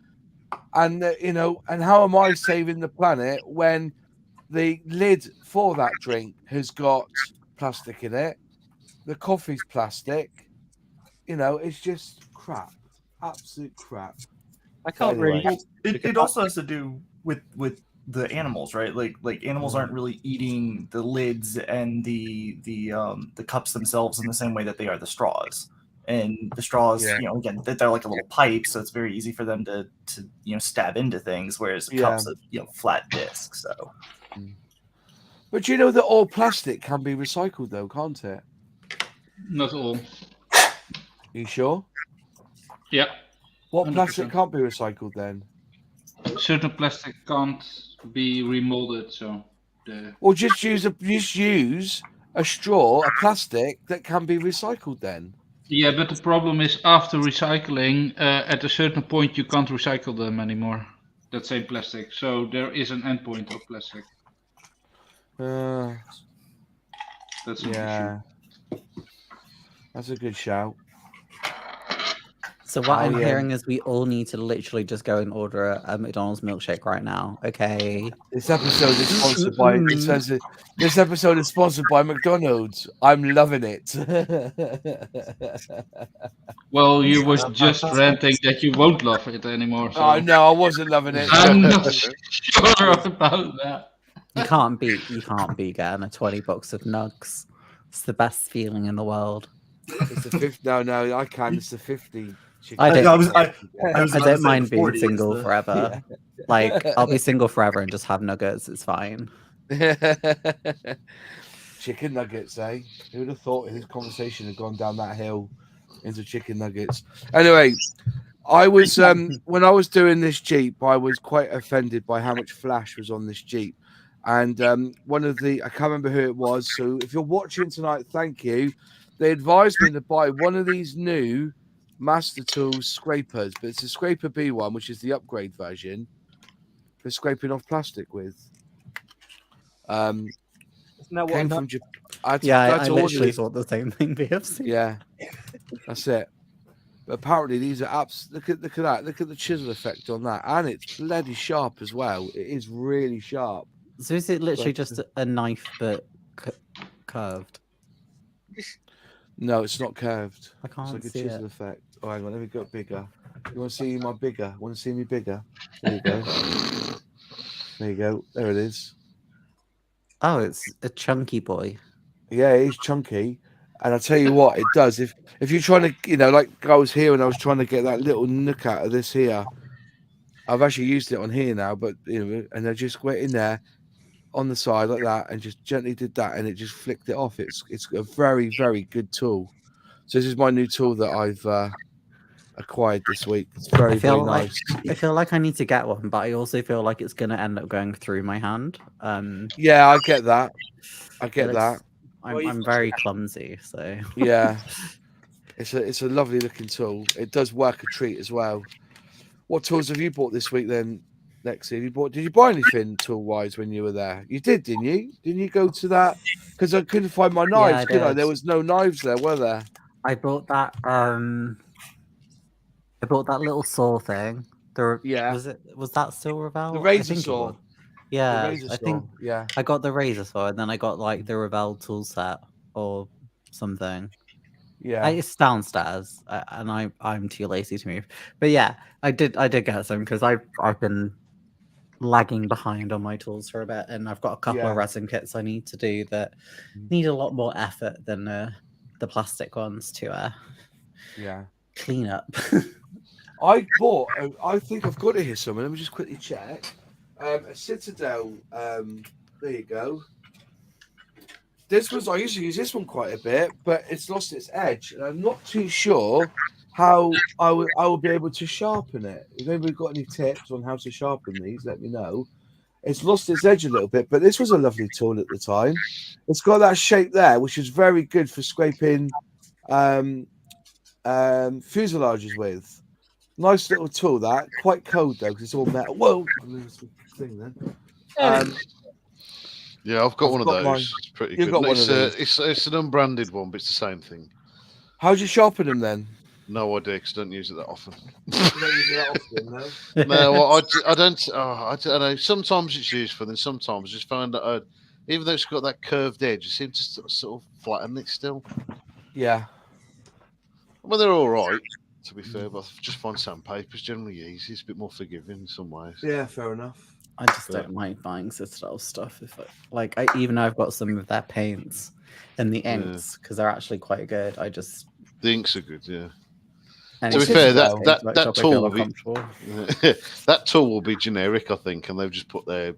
And you know, and how am I saving the planet when the lid for that drink has got plastic in it? The coffee's plastic. You know, it's just crap, absolute crap. I can't really. It also has to do with the animals, right? Like animals aren't really eating the lids and the cups themselves in the same way that they are the straws. And the straws, you know, again, they're like a little pipe, so it's very easy for them to stab into things, whereas cups are flat discs. So, but you know that all plastic can be recycled, though, can't it? Not all. You sure? Yeah. What 100%. plastic can't be recycled then? Certain plastic can't be remolded, so. Or just use a straw, a plastic that can be recycled then. Yeah, but the problem is after recycling, at a certain point you can't recycle them anymore. That same plastic. So there is an endpoint of plastic. That's an issue. That's a good shout. So what I'm hearing is we all need to literally just go and order a McDonald's milkshake right now. Okay. This episode is sponsored by this episode is sponsored by McDonald's. I'm loving it. Well, you was just ranting that you won't love it anymore. So. Oh no, I wasn't loving it. I'm not sure about that. You can't beat getting a $20 of nugs. It's the best feeling in the world. It's the 50. No, I can. It's the 50. I was don't mind being single forever. Yeah. Like I'll be single forever and just have nuggets. It's fine. Chicken nuggets, eh? Who would have thought this conversation had gone down that hill into chicken nuggets? Anyway, I was when I was doing this Jeep, I was quite offended by how much flash was on this Jeep. And one of I can't remember who it was. So if you're watching tonight, thank you. They advised me to buy one of these new Master Tools scrapers, but it's a Scraper B1, which is the upgrade version for scraping off plastic with. Isn't that what from I literally thought the same thing. BFC. Yeah, that's it. But apparently these are apps. Look at that. Look at the chisel effect on that, and it's bloody sharp as well. It is really sharp. So is it literally just a knife but curved? No, it's not curved. I can't it's like see a chisel it. effect. Oh, hang on, let me go bigger. You want to see my bigger? Want to see me bigger? There you go. There you go. There it is. Oh, it's a chunky boy. Yeah, it is chunky. And I tell you what, it does. If you're trying to, like I was here and I was trying to get that little nook out of this here. I've actually used it on here now, but and I just went in there on the side like that and just gently did that and it just flicked it off. It's a very, very good tool. So this is my new tool that acquired this week. It's very, very nice. I feel like I need to get one, but I also feel like it's going to end up going through my hand. Yeah, I get that. I get that. I'm very clumsy, so yeah, it's a lovely looking tool. It does work a treat as well. What tools have you bought this week then, Lexi? Did you buy anything tool wise when you were there? You did, didn't you? Didn't you go to that? Because I couldn't find my knives, could I? There was no knives there, were there? I bought that. I bought that little saw thing. Was that still Revell? The razor saw. Yeah, I think. Yeah, I got the razor saw, and then I got like the Revell tool set or something. Yeah, it's downstairs, and I'm too lazy to move. But yeah, I did get some because I've been lagging behind on my tools for a bit, and I've got a couple of resin kits I need to do that need a lot more effort than the plastic ones to clean up. I bought. I think I've got it here somewhere. Let me just quickly check. A Citadel. There you go. This was I used to use this one quite a bit, but it's lost its edge, and I'm not too sure how I will be able to sharpen it. If anybody's got any tips on how to sharpen these, let me know. It's lost its edge a little bit, but this was a lovely tool at the time. It's got that shape there, which is very good for scraping fuselages with. Nice little tool, that. Quite cold though, because it's all metal. Whoa! Thing then. Yeah, I've got one of those. Mine. It's pretty You've good. got one of these. It's an unbranded one, but it's the same thing. How do you sharpen them then? No idea, because I don't use it that often. You don't use it that often, no? No, well, I don't. I don't know. Sometimes it's useful, and sometimes I just find that even though it's got that curved edge, it seems to sort of flatten it still. Yeah. Well, they're all right, to be fair, but I just find sandpaper's generally easy. It's a bit more forgiving in some ways. Yeah, fair enough. I just don't like buying Citadel stuff. Even though I've got some of their paints and the inks because they're actually quite good. The inks are good, yeah. And to be fair, that tool will be that tool will be generic, I think, and they've just put their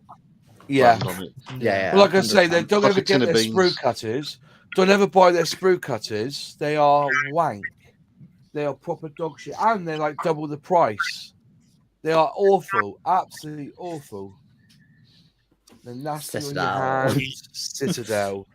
brand on it. Yeah. Well, like I say, they don't ever get their sprue cutters. Don't ever buy their sprue cutters. They are wank. They are proper dog shit, and they're like double the price. They are awful, absolutely awful. They're nasty on your hands. Citadel.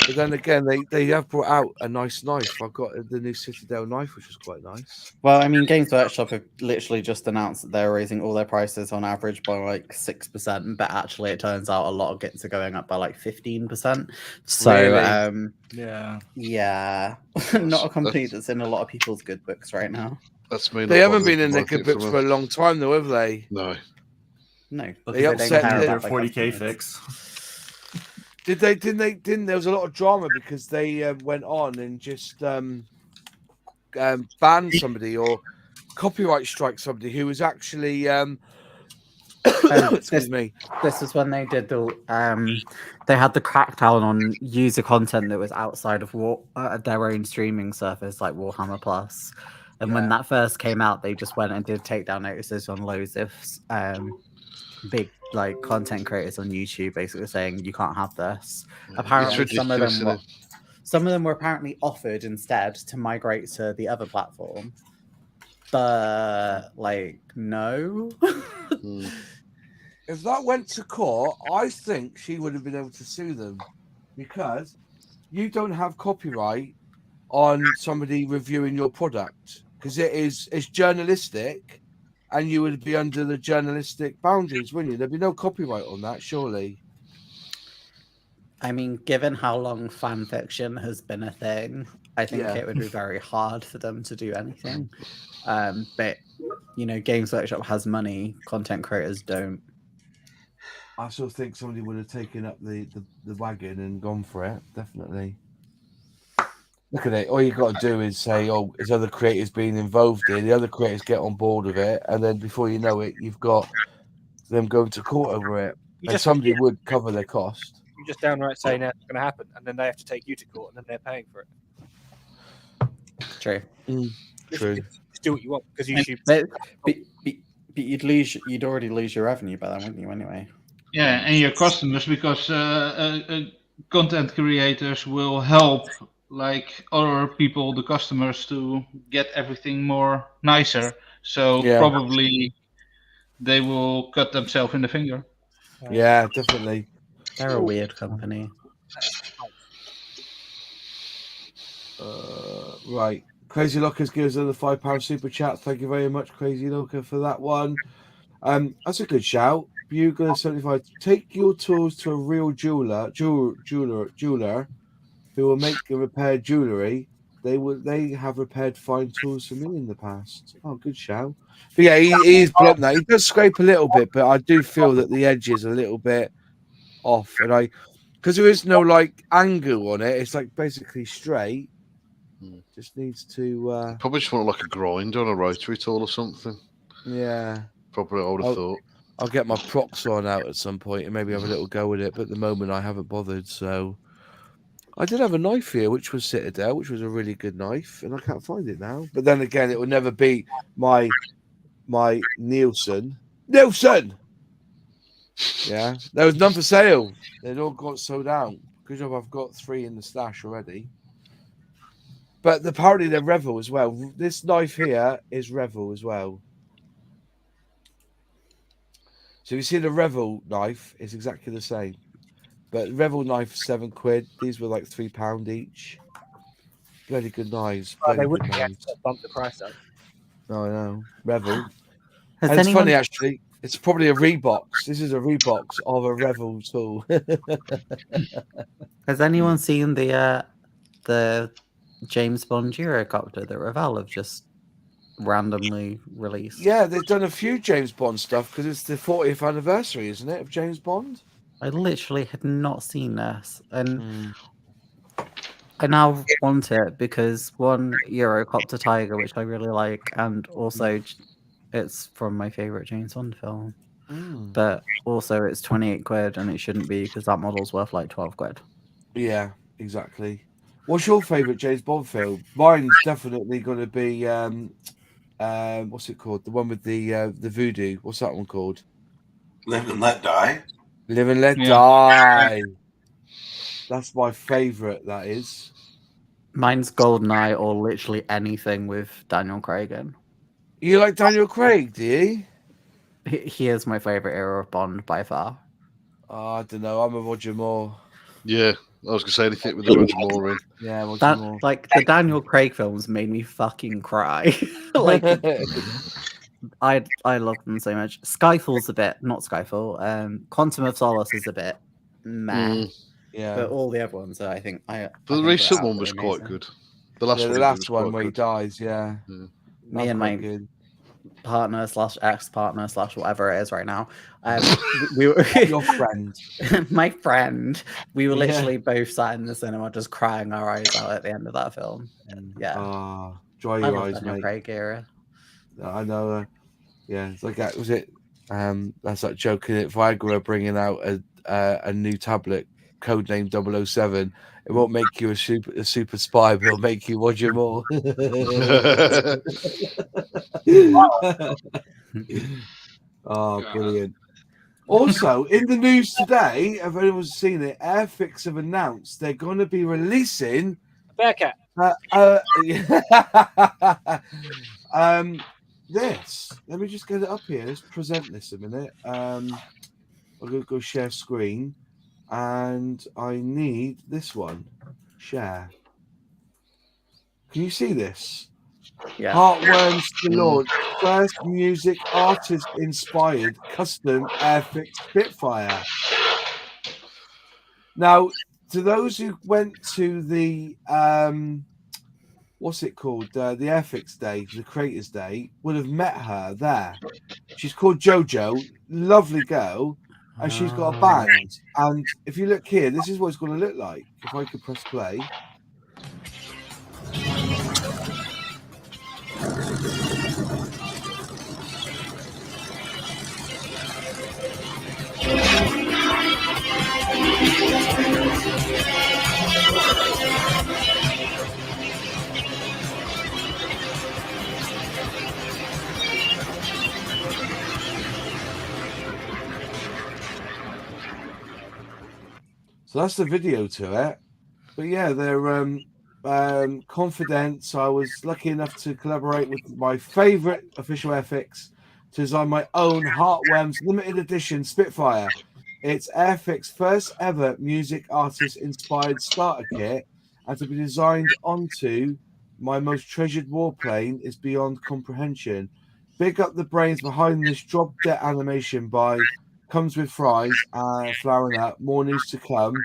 But then again, they have brought out a nice knife. I've got the new Citadel knife, which is quite nice. Well, I mean, Games Workshop have literally just announced that they're raising all their prices on average by like 6%, but actually it turns out a lot of kits are going up by like 15%. So, really? yeah, not a company that's in a lot of people's good books right now. That's me. They haven't been in their good books for a long time, though, have they? No. They upset their 40k fix. Didn't there was a lot of drama because they went on and just banned somebody or copyright strike somebody who was actually excuse me. This is when they did they had the crackdown on user content that was outside of their own streaming service like Warhammer Plus. And when that first came out, they just went and did takedown notices on loads of big like content creators on YouTube, basically saying you can't have this. Apparently, some of them were apparently offered instead to migrate to the other platform, but like no. If that went to court, I think she would have been able to sue them because you don't have copyright on somebody reviewing your product because it's journalistic. And you would be under the journalistic boundaries, wouldn't you? There'd be no copyright on that, surely. I mean, given how long fan fiction has been a thing, I think it would be very hard for them to do anything. But, you know, Games Workshop has money, content creators don't. I still think somebody would have taken up the wagon and gone for it, definitely. Look at it. All you got to do is say, "Oh, there's other creators being involved here." The other creators get on board with it, and then before you know it, you've got them going to court over it. And somebody would cover their cost. You just downright say that's going to happen, and then they have to take you to court, and then they're paying for it. True. True. Just do what you want because YouTube. But you'd already lose your revenue by then, wouldn't you? Anyway. Yeah, and your customers, because content creators will help like other people, the customers, to get everything more nicer. So Yeah. probably they will cut themselves in the finger. Yeah, definitely. They're a weird company. Right. Crazy Lockers gives us a £5 super chat. Thank you very much, Crazy Locker, for that one. That's a good shout. Bugler 75. Take your tools to a real jeweler who will make and repair jewellery. They have repaired fine tools for me in the past. Oh, good shout. But yeah, he is blunt now. He does scrape a little bit, but I do feel that the edge is a little bit off. And because there is no like angle on it, it's like basically straight. Just needs to Probably just want like a grind on a rotary tool or something. Yeah. Probably I would have thought. I'll get my Proxon out at some point and maybe have a little go with it, but at the moment I haven't bothered. So I did have a knife here, which was Citadel, which was a really good knife, and I can't find it now. But then again, it will never beat my Nielsen. Yeah, there was none for sale. They'd all got sold out. Good job, I've got 3 in the stash already. But apparently they're Revel as well. This knife here is Revel as well. So you see the Revel knife is exactly the same. But Revel knife £7. These were like £3 each. Bloody good knives. They wouldn't bump the price up. No, I know. Revel. Has And it's anyone- funny actually. It's probably a Reeboks. This is a Reeboks of a Revel tool. Has anyone seen the James Bond Eurocopter that Revell have just randomly released? Yeah, they've done a few James Bond stuff because it's the 40th anniversary, isn't it, of James Bond? I literally had not seen this, and I now want it because one, Eurocopter Tiger, which I really like, and also it's from my favorite James Bond film. But also it's £28 and it shouldn't be because that model's worth like £12. Yeah, exactly. What's your favourite James Bond film? Mine's definitely going to be what's it called? The one with the voodoo. What's that one called? Live and Let Die. Live and Let Die. That's my favourite. That is. Mine's GoldenEye or literally anything with Daniel Craig in. You like Daniel Craig, do you? He is my favourite era of Bond by far. Oh, I don't know. I'm a Roger Moore. Yeah, I was going to say anything with the Roger Moore in. Yeah, Roger Moore. Like the Daniel Craig films made me fucking cry. Like I love them so much. Skyfall's a bit, not Skyfall. Quantum of Solace is a bit meh. Yeah, but all the other ones, I think. But the recent one was quite good. The last one where he dies. Yeah. Me and my partner / ex-partner / whatever it is right now. We were your friend. My friend. We were literally both sat in the cinema just crying our eyes out at the end of that film. And yeah. Dry your eyes, mate. Craig era. I know. Yeah, it's like that. Was it? That's that joke in it. Viagra bringing out a new tablet, codenamed 007. It won't make you a super spy, but it'll make you Roger Moore. Oh, brilliant. Also, in the news today, if anyone's seen it, Airfix have announced they're going to be releasing Bearcat. This. Let me just get it up here. Let's present this a minute. I'm going to go share screen. And I need this one. Share. Can you see this? Yeah. Heartworms to launch first music artist inspired custom Airfix Spitfire. Now, to those who went to the what's it called? The Airfix Day, the Creators Day, would have met her there. She's called Jojo, lovely girl. And she's got a band. And if you look here, this is what it's going to look like. If I could press play. So that's the video to it. But yeah, they're confidence, I was lucky enough to collaborate with my favorite official Airfix to design my own Heartworms limited edition Spitfire. It's Airfix's first ever music artist inspired starter kit, and to be designed onto my most treasured warplane is beyond comprehension. Big up the brains behind this drop dead animation by Comes with Fries and Flowering Up. More news to come,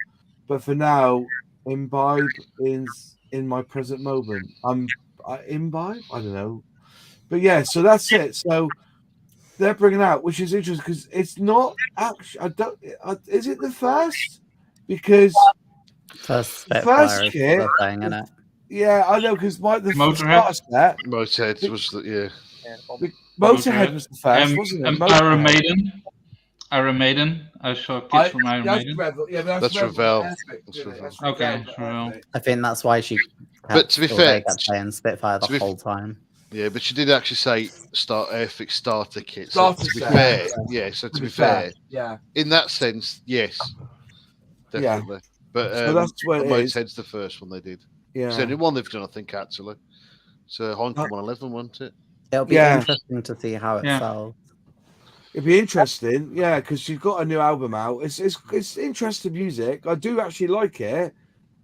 but for now, imbibe is in my present moment. Imbibe? I don't know, but yeah. So that's it. So they're bringing out, which is interesting because it's not actually. I don't. Is it the first? Because First the Spitfire first is kit, the thing, isn't it? yeah, I know because the Motorhead? starter set, Motorhead was the, Motorhead was the first, wasn't it? Iron Motorhead. Maiden. Iron Maiden. I saw kits from Iron That's Maiden. Revel. Yeah, but That's Revel. Revel. Airfix, That's isn't it? Revel. Okay, Revel, Revel. Airfix. I think that's why she. But to be or fair- they kept saying Spitfire the to be- whole time. Yeah, but she did actually say Airfix starter kit. So Starter to be set, fair, yeah. so to be fair, yeah. in that sense, yes, Yeah. definitely. But So that's what it is. Motorhead's the first one they did. Yeah. It's the only one they've done, I think, actually. So Honka 111, wasn't it? It'll be Yeah. interesting to see how it Yeah. sells. It'd be interesting, yeah, because she's got a new album out. It's interesting music. I do actually like it.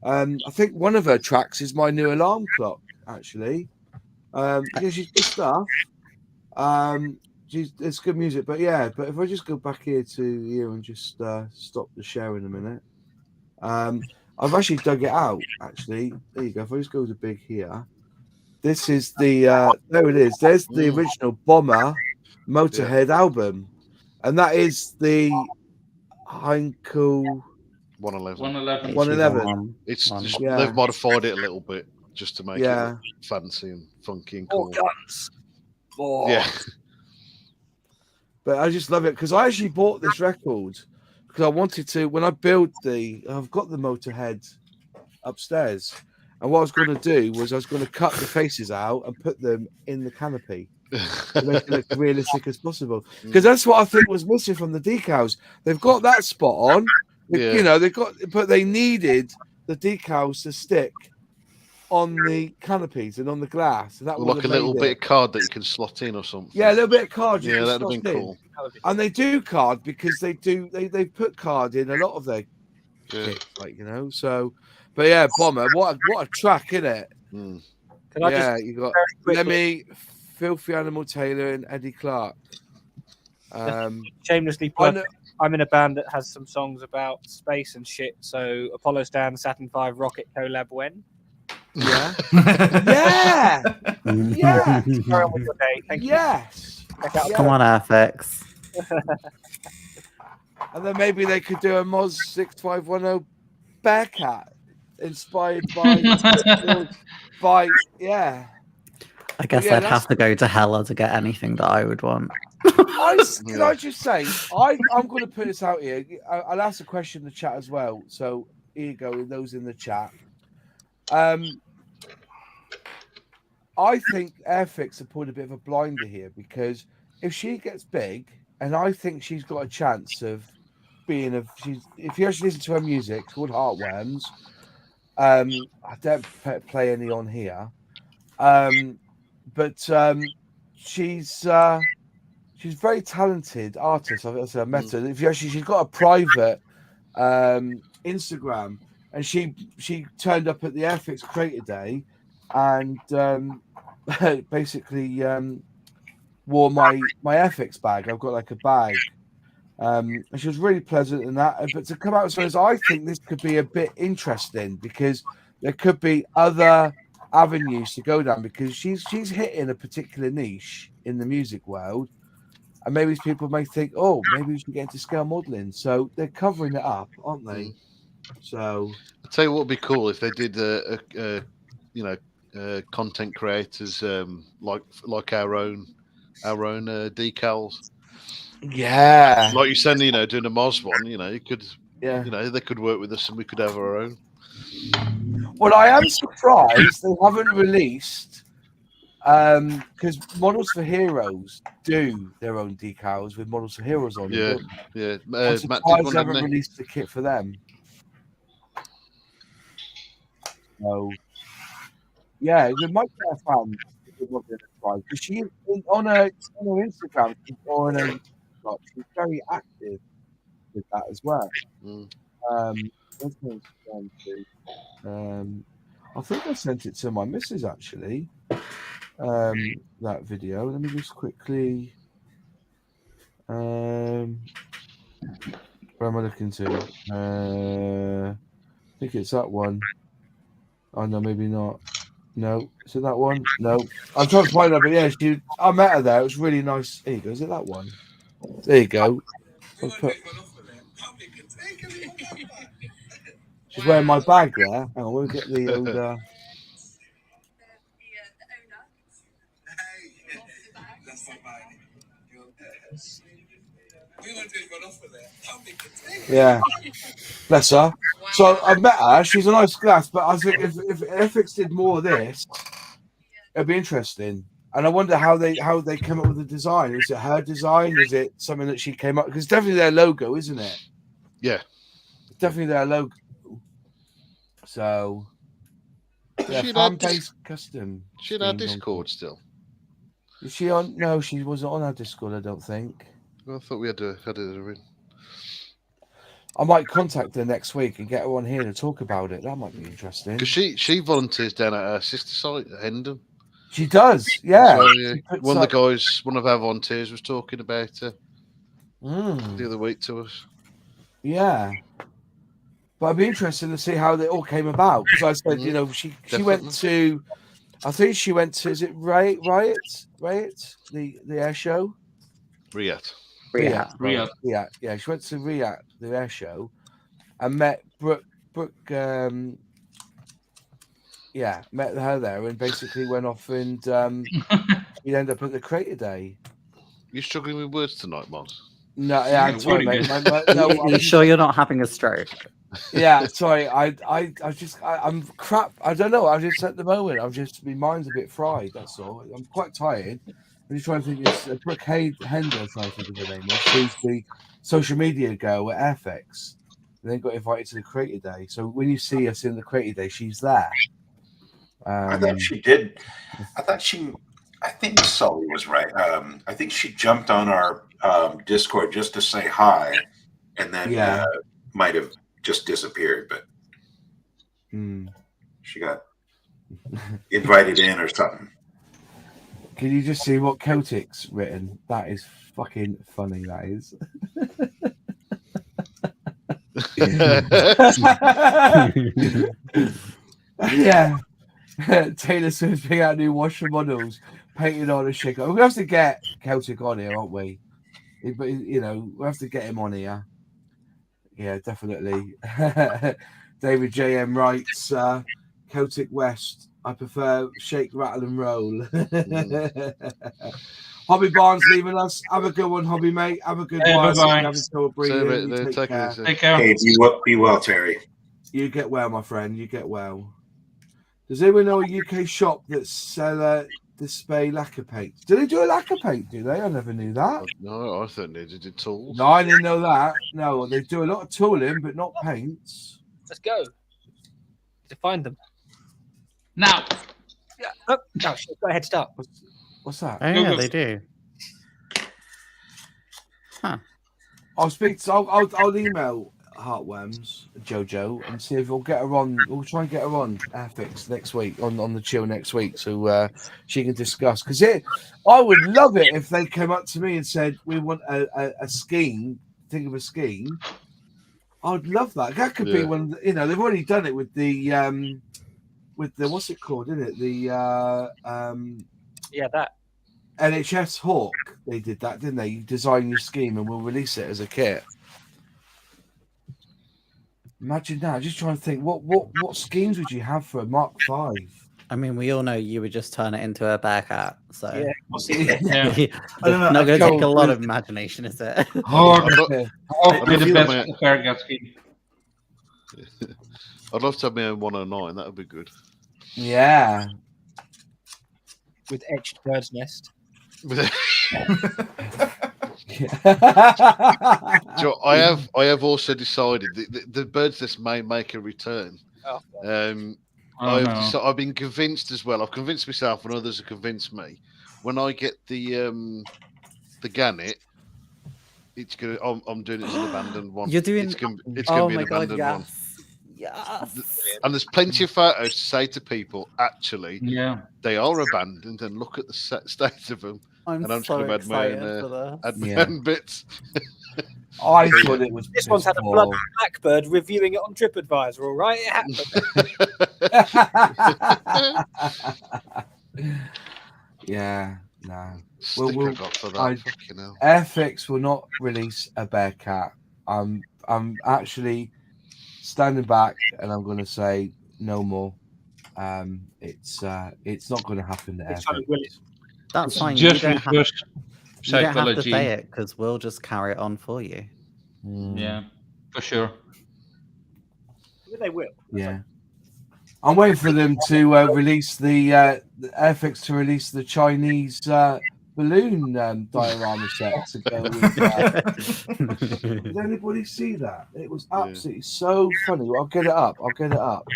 I think one of her tracks is my new alarm clock. Actually, yeah, she's good stuff. It's good music, but yeah. But if I just go back here to here and just stop the share in a minute, I've actually dug it out. Actually, there you go. If I just go to big here, this is the there it is. There's the original Bomber Motorhead album, and that is the Heinkel 111. 111. It's One. just, Yeah. they've modified it a little bit just to make it Yeah. look fancy and funky and More cool. guns. More. Yeah, But I just love it because I actually bought this record because I wanted to. When I build I've got the Motorhead upstairs, and what I was going to do was I was going to cut the faces out and put them in the canopy to make it look realistic as possible. Because that's what I think was missing from the decals. They've got that spot on, Yeah. you know. But they needed the decals to stick on the canopies and on the glass, and that would like a have little made bit it. of card that you can slot in or something. Yeah, a little bit of card. you Yeah, can that'd have slot been in. cool. And they do card because they put card in a lot of their Yeah. kits, like, you know. So, but yeah, Bomber, what a track, innit? Mm. Can I Yeah, just you got very quickly, Lemmy, Filthy Animal Taylor, and Eddie Clark. shamelessly I plug? know- I'm in a band that has some songs about space and shit. So Apollo Stand, Saturn V, Rocket collab when? yeah, yeah, yeah, Carry on with your day. Thank you. yes. Check out Yeah. Come on, Airfix. And then maybe they could do a Moz 6510 Bearcat inspired by yeah. I guess Yeah, I'd have to go to hella to get anything that I would want. Can I just say, I'm going to put this out here. I'll ask a question in the chat as well. So here you go, those in the chat. I think Airfix have pulled a bit of a blinder here because if she gets big, and I think she's got a chance of being if you actually listen to her music, it's called Heartworms. I don't play any on here, but she's very talented artist. I've met her. If you actually, she's got a private Instagram, and she turned up at the Airfix Creator Day, and basically wore my Airfix bag. I've got like a bag, and she was really pleasant in that. But to come out and say, I think this could be a bit interesting because there could be other avenues to go down because she's hitting a particular niche in the music world. And maybe people may think, oh, maybe we should get into scale modeling. So they're covering it up, aren't they? So I'll tell you what would be cool if they did, content creators like our own decals. yeah, Like you said, doing a Moz one, you could, yeah. they could work with us and we could have our own. Well, I am surprised they haven't released because Models for Heroes do their own decals with Models for Heroes on. Yeah, them, yeah. I'm Matt did surprised one, they didn't haven't he? released the kit for them. So, Yeah, we might get a fan. Because she on her Instagram or on her TikTok, she's very active with that as well. Mm. What's my Instagram to? I think I sent it to my missus actually. That video. Let me just quickly. Where am I looking to? I think it's that one. Oh no, maybe not. No, is it that one? No, I'm trying to find her, but yeah, I met her there. It was really nice. There you go. Is it that one? There you go. She's wearing my bag there. Hang on, we'll get the old. Yeah, bless her. So I met her. She's a nice glass, but I think if Airfix did more of this, it'd be interesting. And I wonder how they came up with the design. Is it her design? Is it something that she came up? Because it's definitely their logo, isn't it? Yeah, it's definitely their logo. So yeah, fan-based custom. She had our Discord still. Is she on? No, she wasn't on our Discord. I don't think. I thought we had her in. I might contact her next week and get her on here to talk about it. That might be interesting. Because she volunteers down at her sister site at Hendon. She does, yeah. So, yeah. One of our volunteers was talking about her the other week to us. Yeah. But I'd be interested to see how they all came about. Because I said, you know, she went to, I think she went to, is it Riot? The air show? Riyadh. Yeah, she went to Riyadh, the air show, and met Brooke. Met her there, and basically went off, and we ended up at the Crater Day. You struggling with words tonight, Mons? No, yeah, I'm sorry, mate. You sure you're not having a stroke? Yeah, sorry. I'm crap. I don't know. I'm just at the moment. My mind's a bit fried. That's all. I'm quite tired. I'm just trying to think. It's Brooke Hender. I'm trying to think of her name. She's the social media girl at Airfix. And then got invited to the Crater Day. So when you see us in the Crater Day, she's there. I thought she did. I think Sully was right. I think she jumped on our Discord just to say hi, and then might have just disappeared. But she got invited in or something. Can you just see what Celtic's written? That is fucking funny. That is. Yeah. Taylor Swift's bringing out new washer models painted on a shaker. We're gonna have to get Celtic on here, aren't we? But you know, we'll have to get him on here. Yeah, definitely. David JM writes Celtic West. I prefer shake, rattle, and roll. Hobby Barnes leaving us. Have a good one, Hobby mate. Have a good one. Take care. Hey, be well, Terry. You get well, my friend. You get well. Does anyone know a UK shop that sell display lacquer paint? Do they do a lacquer paint? Do they? I never knew that. No, I thought they did tools. No, I didn't know that. No, they do a lot of tooling, but not paints. Let's go. To find them. Now. Yeah. Oh, no, go ahead, start. What's that? Oh, yeah, they do. Huh. I'll speak to. I'll email Heartworms Jojo and see if we'll get her on. We'll try and get her on Airfix next week on the chill next week, so she can discuss. Because I would love it if they came up to me and said we want a scheme. Think of a scheme. I'd love that. That could be one. You know, they've already done it with the what's it called? Isn't it that NHS Hawk? They did that, didn't they? You design your scheme and we'll release it as a kit. Imagine that. Just trying to think, what schemes would you have for a Mark V? I mean, we all know you would just turn it into a bear cat. So yeah. It's not going to take a lot of imagination, is it? I'd love to have my own 109. That would be good. Yeah. With etched bird's nest. So I have also decided the bird's nest may make a return. I've been convinced as well. I've convinced myself, and others have convinced me. When I get the Gannet, it's gonna. I'm doing it as an abandoned one. You're doing. It's gonna be Oh an my god! abandoned one. Yes. And there's plenty of photos to say to people, actually, Yeah. they are abandoned, and look at the state of them. I'm And I'm just so going to add my excited for own, this. add my own bits. I thought it was. This one's had a piss blood poor. blackbird reviewing it on TripAdvisor. All right, it happened. Yeah, no. Stick we'll- I got for that. I- Fucking hell. Airfix will not release a Bearcat. I'm actually standing back, and I'm going to say no more. It's not going to happen to It's trying to Airfix. will it. That's fine. Just you don't have, reverse you don't have to psychology. say it because we'll just carry it on for you. Yeah, for sure. They will. Yeah. I'm waiting for them to release the Airfix to release the Chinese balloon diorama set to go with. Did anybody see that? It was absolutely so funny. I'll get it up.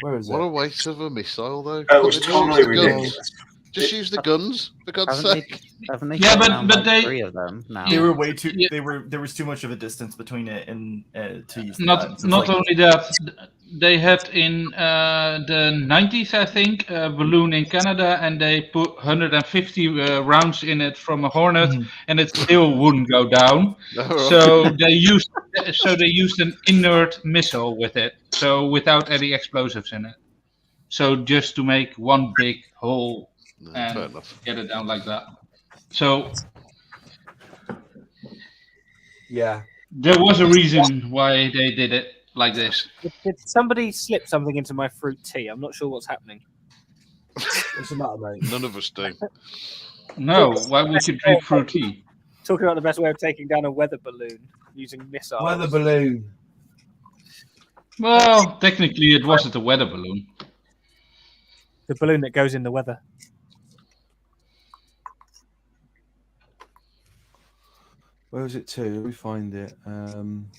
Where is What a it? waste of a missile, though. That was Just totally use the guns. ridiculous. Just use the guns, for God's Haven't sake. they Yeah, shut but- down, but like, they- 3 of them now? They were way too. Yeah. There was too much of a distance between it and to use. the Not guns. It's not like- only that, they had in the 90s, I think, a balloon in Canada, and they put 150 rounds in it from a Hornet, and it still wouldn't go down. So they used an inert missile with it, so without any explosives in it. So just to make one big hole No, and fair enough. get it down like that. So Yeah. there was a reason why they did it like this. Did somebody slip something into my fruit tea? I'm not sure what's happening. What's the matter, mate? None of us do. No, why would you drink fruit tea? Talking about the best way of taking down a weather balloon using missiles. Weather balloon. Well, technically, it wasn't a weather balloon. The balloon that goes in the weather. Where is it to? Let me find it. I'm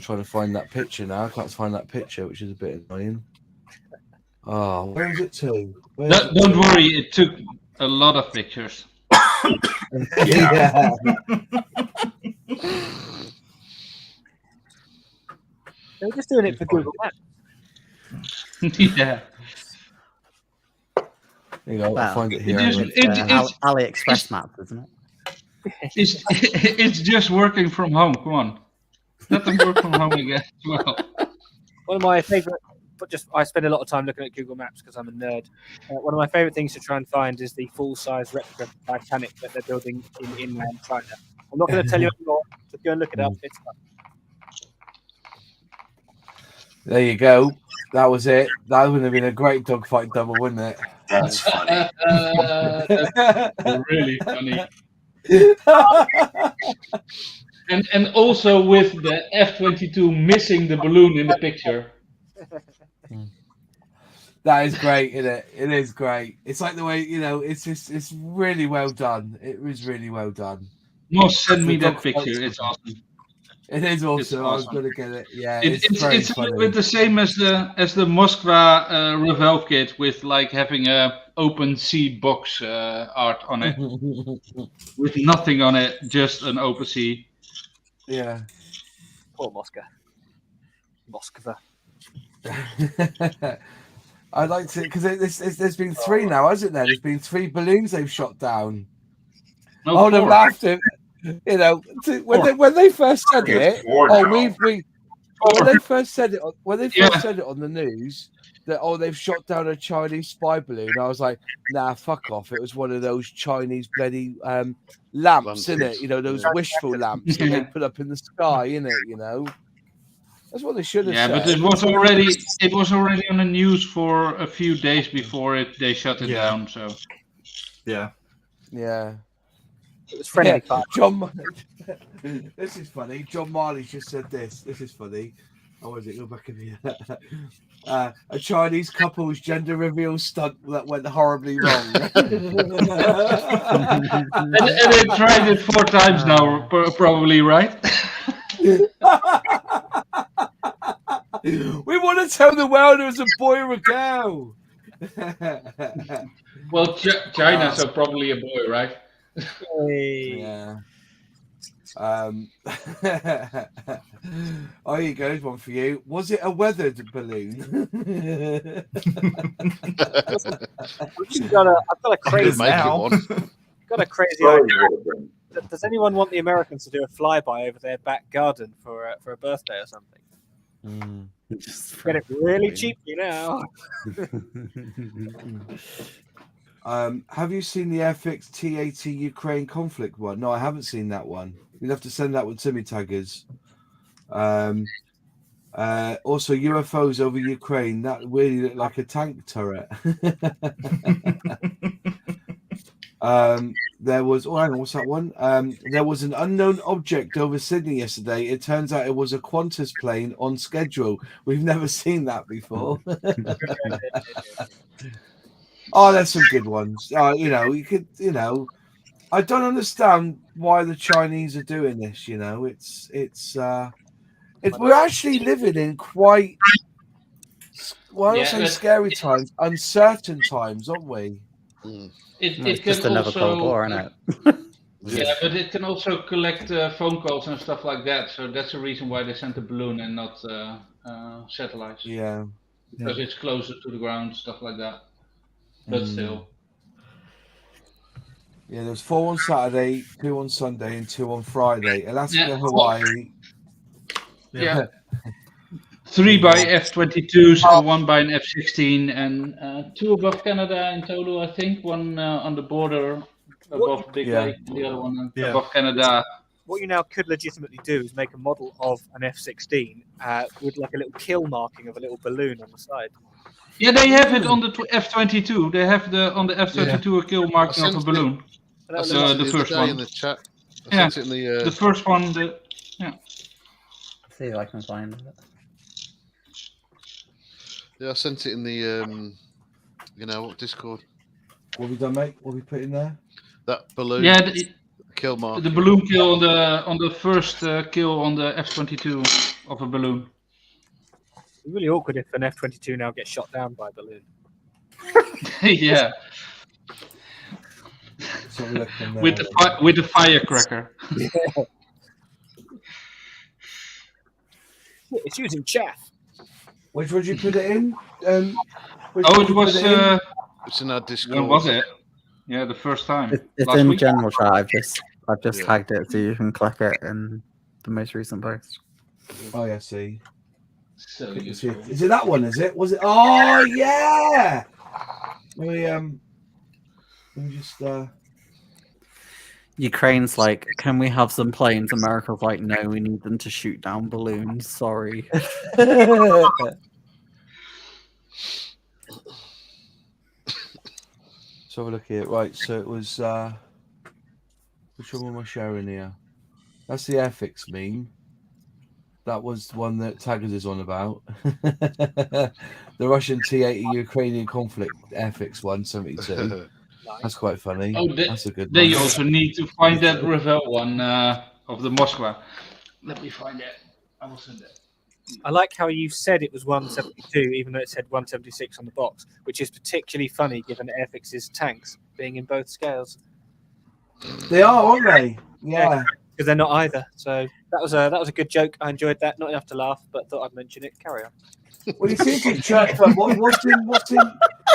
trying to find that picture now. I can't find that picture, which is a bit annoying. Oh, where is it to? Where is it Don't to? worry, it took a lot of pictures. Yeah. They were just doing it for Google Maps. Yeah. There you go. Well, I'll find it here. it is- Hang on. It's- AliExpress maps, isn't it? It's just working from home. Come on. Let them work from home again as well. One of my favorite, but just I spend a lot of time looking at Google Maps because I'm a nerd. One of my favorite things to try and find is the full-size replica Titanic that they're building in inland China. I'm not going to tell you anymore. Just go and look it up. It's fun. There you go. That was it. That would have been a great dogfight double, wouldn't it? That's funny. That's really funny. And also with the F-22 missing the balloon in the picture. That is great, isn't it? It is great. It's like the way, it's really well done. It was really well done. Must send me The that dogfight picture. It's awesome. It is awesome. I was awesome. going to get it. Yeah, It's very a little funny. bit the same as the Moskva Revel kit with like having a open sea box art on it with nothing on it, just an open sea. Yeah. Poor Moskva. I'd like to, because there's been 3 now, hasn't there? There's been 3 balloons they've shot down. No, Oh, the 4. laughter. When they first said It's it, 4 oh, now. when they first said it, said it on the news that they've shot down a Chinese spy balloon, I was like, nah, fuck off. It was one of those Chinese bloody lamps, innit? Those wishful lamps that they put up in the sky, innit? That's what they should have Yeah, said. but it was already on the news for a few days before they shut it Yeah. down. So Yeah. Yeah. It was friendly Yeah, fire. This is funny. John Marley just said this. This is funny. Oh, was it? Go back in here. A Chinese couple's gender reveal stunt that went horribly wrong. and they tried it 4 times now, probably, right? We want to tell the world it was a boy or a girl. Well, China, so probably a boy, right? Yeah. Oh, here you go. One for you. Was it a weathered balloon? I've got a crazy now. got a crazy Sorry, idea. Wilburn. Does anyone want the Americans to do a flyby over their back garden for a birthday or something? Get it really cheaply now. Have you seen the Airfix T80 Ukraine conflict one? No, I haven't seen that one. You'd have to send that one to me, taggers. Also, UFOs over Ukraine. That really looked like a tank turret. There was, hang on, what's that one? There was an unknown object over Sydney yesterday. It turns out it was a Qantas plane on schedule. We've never seen that before. Oh, there's some good ones. You could, I don't understand why the Chinese are doing this. We're actually living in quite, well, I don't say scary times, uncertain times, aren't we? It just can another also, Cold War, isn't it? Yeah, but it can also collect phone calls and stuff like that. So that's the reason why they sent a balloon and not satellites. Yeah. Because it's closer to the ground, stuff like that. But still. Yeah, there was 4 on Saturday, 2 on Sunday, and 2 on Friday. Alaska, Yeah. Hawaii. Yeah. 3 by F-22s and 1 by an F-16 and 2 above Canada in total, I think. 1 on the border above Big Lake, and the other one above Canada. What you now could legitimately do is make a model of an F-16 with like a little kill marking of a little balloon on the side. Yeah, they have it on the F-22. They have on the F-22 a kill marking of a balloon. I sent it the first one in the chat. I Yeah, sent it in the first one. See if I can find it. Yeah, I sent it in the Discord. What have we done, mate? What have we put in there? That balloon. Yeah, kill mark. the balloon kill on the first kill on the F-22 of a balloon. It's really awkward if an F-22 now gets shot down by a balloon. Yeah, So we look in there. with the firecracker. It's using chaff. Which one did you put it in? It was. It's in our Discord. When was it? Yeah, the first time. It's Last in week? general chat. I've just tagged it so you can click it in the most recent post. Oh, yeah, see. So Is it that one, is it? Was it? Oh, yeah! Let me just... Ukraine's like, can we have some planes? America's like, no, we need them to shoot down balloons. Sorry. So have a look here. Right, so it was which one am I sharing here? That's the Airfix meme. That was one that Taggers is on about. The Russian T-80 Ukrainian conflict Airfix 172. That's quite funny. Oh, that's a good They one. also need to find that Ravel one of the Moskva. Let me find it. I will send it. I like how you said it was 172, even though it said 176 on the box, which is particularly funny given Airfix's tanks being in both scales. They are, aren't they? Yeah. Because they're not either. So that was a good joke. I enjoyed that. Not enough to laugh, but thought I'd mention it. Carry on. Well, you seem to chat.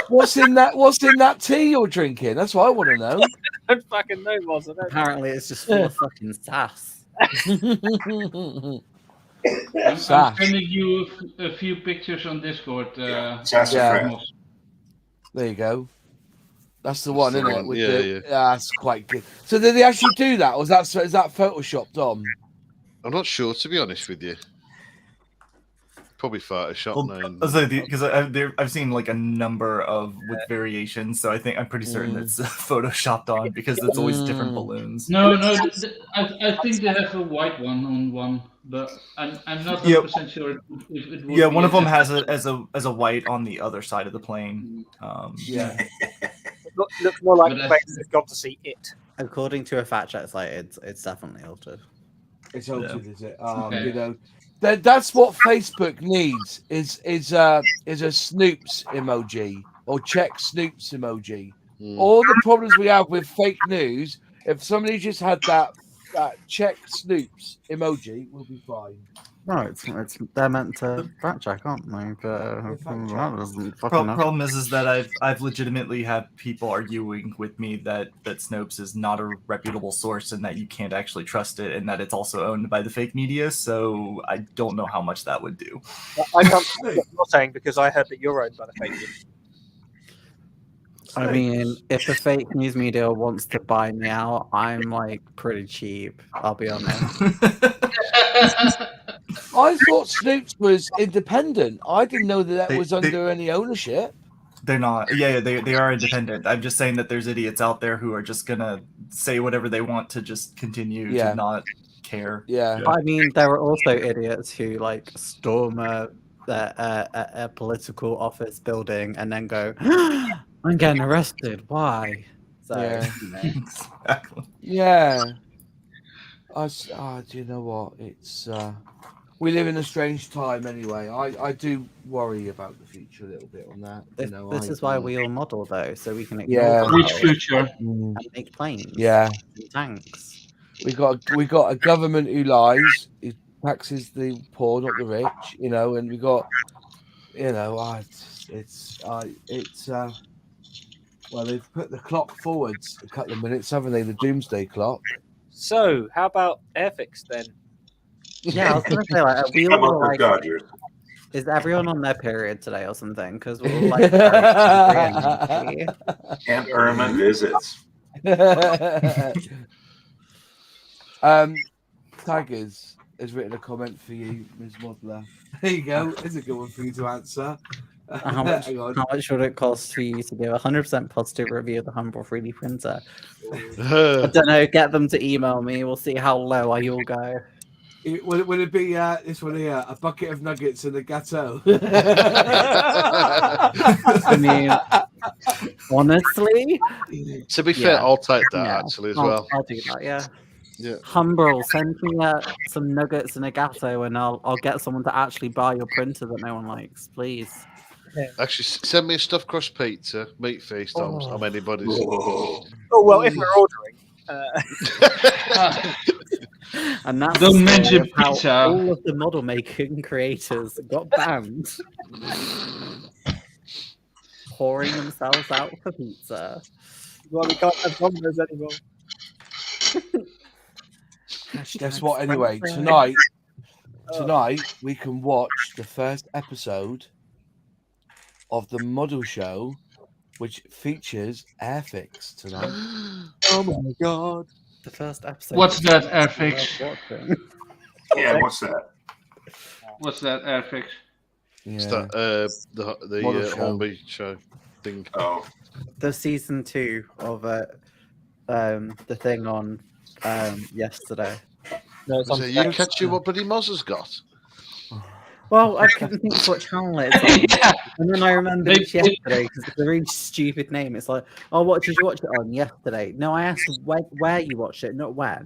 What's in that tea you're drinking? That's what I want to know. I don't fucking know, Moz. I don't Apparently, it's just full of fucking sass. I'm sending you a few pictures on Discord. Yeah. There you go. That's the one, isn't it? With yeah. That's quite good. So did they actually do that, or is that photoshopped on? I'm not sure, to be honest with you. Probably Photoshop. Because I've seen like a number of with variations, so I'm pretty certain it's photoshopped on because it's always different balloons. No, I think they have a white one on one, but I'm not 100% sure if it would. Yeah, one of them has it as a white on the other side of the plane. Yeah. Looks more like the place that's got to see it. According to a fact check site, it's definitely altered. It's altered, is it? Okay. You know, that's what Facebook needs is a Snoops emoji or check Snoops emoji. All the problems we have with fake news, if somebody just had that check Snoops emoji, we'll be fine. No, it's they're meant to fact check, aren't they? But that doesn't fucking Problem is that I've legitimately had people arguing with me that Snopes is not a reputable source and that you can't actually trust it, and that it's also owned by the fake media. So I don't know how much that would do. I can't what you're saying because I heard that you're owned by the fake news. I mean, if the fake news media wants to buy me out, I'm like pretty cheap. I'll be honest. I thought Snoops was independent. I didn't know that was under any ownership. They're not. Yeah, they are independent. I'm just saying that there's idiots out there who are just gonna say whatever they want to just continue to not care. Yeah. I mean, there are also idiots who like storm a political office building and then go, "I'm getting arrested. Why?" So, Exactly. Yeah. Do you know what? It's we live in a strange time anyway. I do worry about the future a little bit on that. This is why we all model though, so we can ignore Which future? and make planes. Yeah. And tanks. We got a government who lies, who taxes the poor, not the rich. And we got, well, they've put the clock forwards a couple of minutes, haven't they? The doomsday clock. So, how about Airfix then? Yeah, I was gonna say, like, are we Come all up with like, Dodgers. is everyone on their period today or something? Because we're all like, very hungry and Aunt Irma visits. Tigers has written a comment for you, Ms. Modeler. There you go. It's a good one for you to answer. how much would it cost for you to give a 100% positive review of the Humble 3D printer? I don't know. Get them to email me. We'll see how low I will go. Would it be this one here, a bucket of nuggets and a gâteau? I mean, honestly, to be fair, I'll take that actually as well. I'll do that. Yeah. Yeah. Humble, send me some nuggets and a gâteau, and I'll get someone to actually buy your printer that no one likes, please. Actually, send me a stuffed crust pizza, meat feast. I'm anybody's. Oh well, if we're ordering. And that's Don't mention how pizza. all of the model making creators got banned, pouring themselves out for pizza. Well, we can't have Domino's anymore. Guess what? Anyway, tonight we can watch the first episode of the model show, which features Airfix tonight. Oh my god! The first episode. What's that, Airfix? Yeah, what's that? What's that, Airfix? It's that the Hornby show thing. Oh, The season 2 of the thing on yesterday. No, it's on So you catch you what Buddy Moz has got. Well, I couldn't think what channel it's on. Yeah. And then I remembered it's yesterday because it's a really stupid name. It's like, oh, what did you watch it on yesterday? No, I asked where you watched it, not when.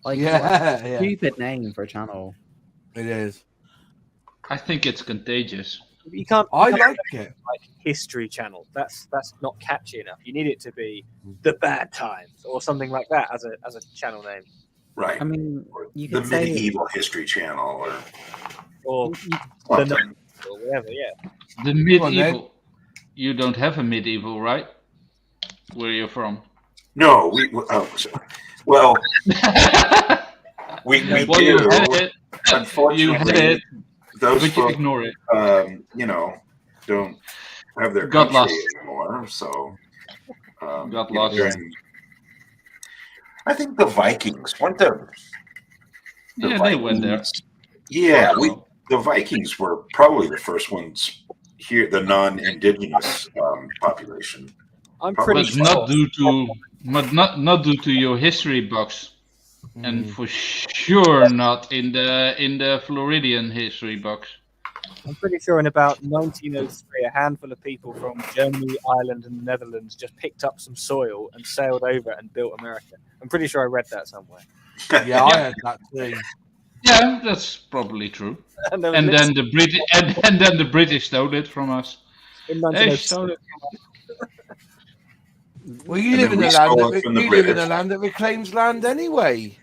Like, Yeah. stupid name for a channel. It is. I think it's contagious. You can't. I like it. Like History Channel. That's not catchy enough. You need it to be The Bad Times or something like that as a channel name. right. I mean, you The could say Medieval History Channel Or or the or whatever. Yeah. The on, medieval. You don't have a medieval, right? Where you're from? no, well, we Well, you do. had it. Unfortunately, You had it, those but you folks, ignore it. don't have their Got country lost. anymore. So, Got lost. I think the Vikings weren't the Yeah, they went there. Yeah, the Vikings were probably the first ones here, the non-indigenous population. I'm pretty But sure. not due to your history books, and for sure not in the Floridian history books. I'm pretty sure in about 1903, a handful of people from Germany, Ireland, and the Netherlands just picked up some soil and sailed over and built America. I'm pretty sure I read that somewhere. Yeah, I heard that too. Yeah, that's probably true. And, there was And lips then the British and then the British stole it from us. in They 1906. stole it. Well, you And live then in we a land stole that it from the you live in a British. land that reclaims land anyway.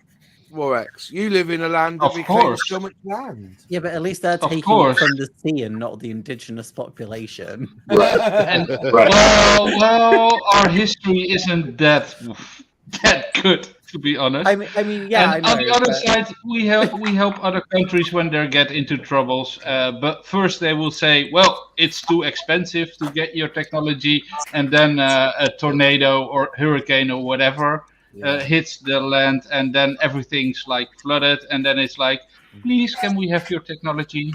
Warx, you live in a land that Of reclaims course. so much land. Yeah, but at least they're Of taking it course. from the sea and not the indigenous population. And Right. well, our history isn't that good, to be honest. I mean, yeah, and I on know. the other but- side, we help other countries when they get into troubles. But first, they will say, "Well, it's too expensive to get your technology," and then a tornado or hurricane or whatever hits the land, and then everything's like flooded, and then it's like, "Please, can we have your technology?"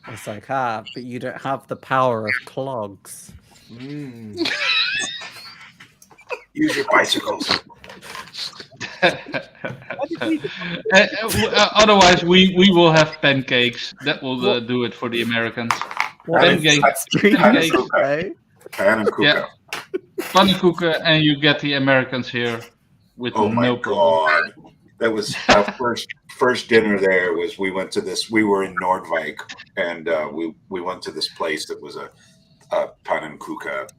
It's like, but you don't have the power of clogs. Use your bicycles. Otherwise, we will have pancakes. That will do it for the Americans. Pancakes, pancakes, Okay. Pan and Kuka. Yeah. pannenkoeken, and you get the Americans here with Oh my no problem. God. That was our first dinner there. Was we went to this, we were in Nordvik, and we went to this place that was a pannenkoeken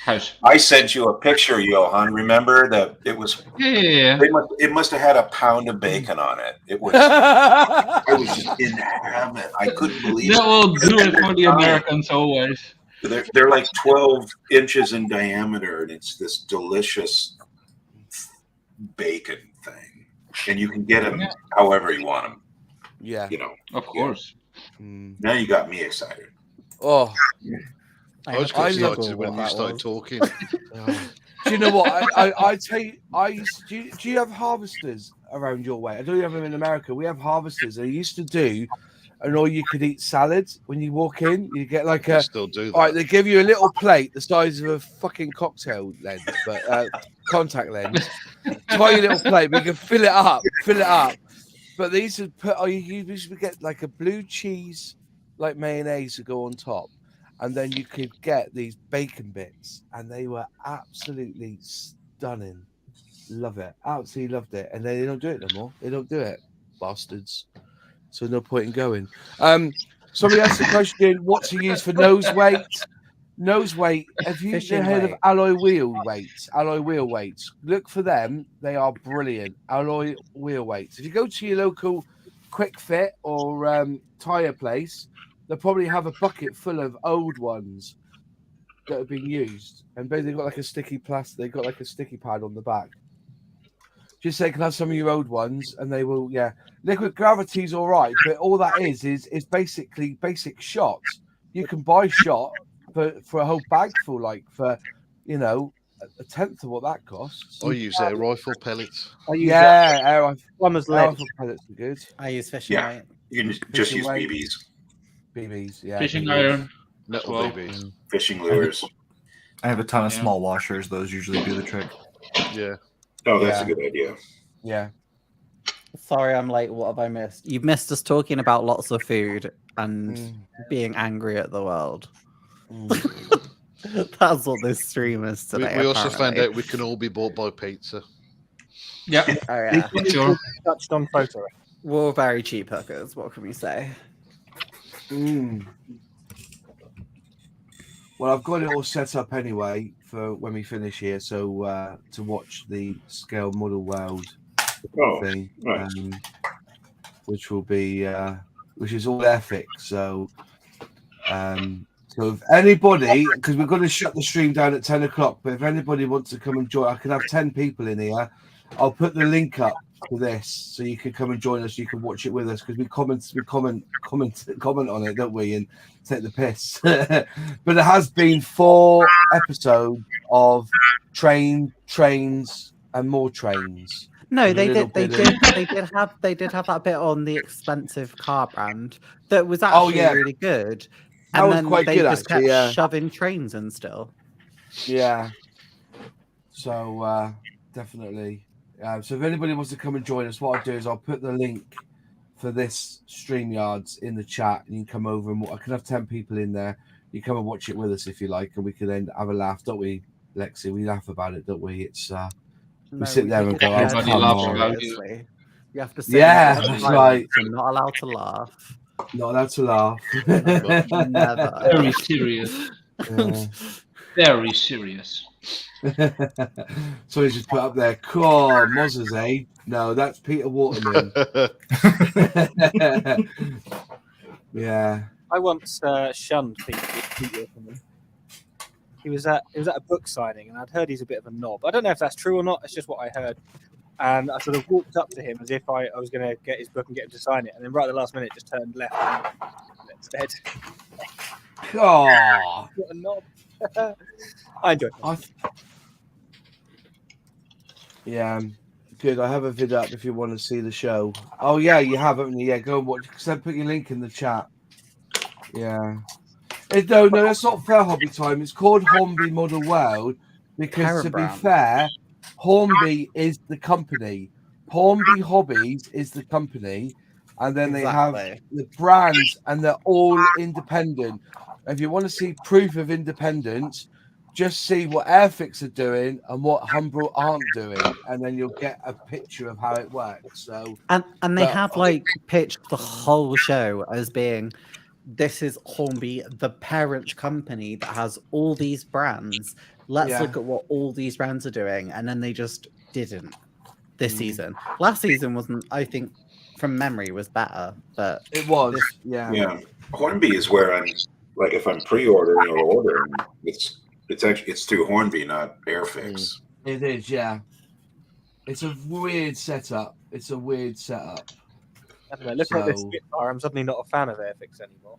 House. I sent you a picture, Johan. Remember that it was? Yeah. It must have had a pound of bacon on it. It was. I was just in heaven. I couldn't believe That it. will do it for the Americans always. They're like 12 inches in diameter, and it's this delicious bacon thing. And you can get them however you want them. Yeah. You know. Of course. Now you got me excited. Oh. I was quite excited when you started talking. Do you know what? I tell you, do you have harvesters around your way? I know you have them in America. We have harvesters. They used to do an all-you-could-eat salad when you walk in. You get like a. Still do that. All right, they give you a little plate the size of a fucking cocktail lens, but contact lens. Tiny little plate, but you can fill it up. But they used to put. You used to get like a blue cheese, like mayonnaise to go on top. And then you could get these bacon bits, and they were absolutely stunning. Love it. Absolutely loved it. And then they don't do it no more. They don't do it, bastards. So no point in going. Somebody asked the question, what to use for nose weight? Nose weight. Have you heard of alloy wheel weights? Alloy wheel weights. Look for them. They are brilliant. Alloy wheel weights. If you go to your local Quick Fit or tire place, they'll probably have a bucket full of old ones that have been used, and basically they've got like a sticky plastic. They've got like a sticky pad on the back. Just say, can I have some of your old ones, and they will. Yeah, liquid gravity's all right, but all that is basically basic shots. You can buy shot for a whole bag full, like for a tenth of what that costs. I use air rifle pellets. Air rifle pellets are good. I use fishing weight. You can just use BBs. BBs, yeah. Fishing iron. Metal Well. BBs. Fishing lures. I have a ton of small washers. Those usually do the trick. Yeah. Oh, that's a good idea. Yeah. Sorry, I'm late. What have I missed? You've missed us talking about lots of food and being angry at the world. That's what this stream is today. We also found out we can all be bought by pizza. Yeah. Oh, yeah. Sure. Touched on photo. We're all very cheap hookers. What can we say? Well, I've got it all set up anyway for when we finish here. So to watch the scale model world thing, right. which will be which is all Airfix. So if anybody, because we're going to shut the stream down at 10 o'clock, but if anybody wants to come and join, I can have 10 people in here. I'll put the link up for this so you can come and join us. You can watch it with us because we comment on it, don't we, and take the piss. But it has been 4 episodes of trains and more trains. No, they did have that bit on the expensive car brand that was actually really good. That was quite they good, just actually, kept shoving trains in still. Yeah. So definitely. So if anybody wants to come and join us, what I'll do is I'll put the link for this StreamYards in the chat, and you can come over and I can have 10 people in there. You come and watch it with us if you like, and we can then have a laugh, don't we, Lexi? We laugh about it, don't we? It's No, sit there and did go, it "Oh, Everybody come laughs on." about you. seriously. You have to say Yeah, that it's silence. like You're not allowed to laugh. not allowed to laugh. Never. Very serious. Yeah. Very serious. So he's just put up there, "Cool, Mozzers, eh?" No, that's Peter Waterman. Yeah. I once shunned Peter. He was at a book signing, and I'd heard he's a bit of a knob. I don't know if that's true or not. It's just what I heard. And I sort of walked up to him as if I was going to get his book and get him to sign it, and then right at the last minute, just turned left instead. Oh, What a knob! I enjoyed it. Yeah, good. I have a vid up if you want to see the show. Oh yeah, you have, haven't you? Yeah, go and watch. Because I put your link in the chat. Yeah. No, that's not fair. Hobby time. It's called Hornby Model World because, to be Parabrand. fair, Hornby is the company. Hornby Hobbies is the company, and then they have the brands, and they're all independent. If you want to see proof of independence, just see what Airfix are doing and what Humbrol aren't doing, and then you'll get a picture of how it works. So, And they have like pitched the whole show as being, this is Hornby, the parent company that has all these brands. Let's look at what all these brands are doing, and then they just didn't this season. Last season wasn't, I think, from memory, was better, but it was. Yeah. Hornby is where I'm like, if I'm pre-ordering or ordering, it's through Hornby, not Airfix. It is, yeah. It's a weird setup. I don't know, looking at this Spitfire, I'm suddenly not a fan of Airfix anymore.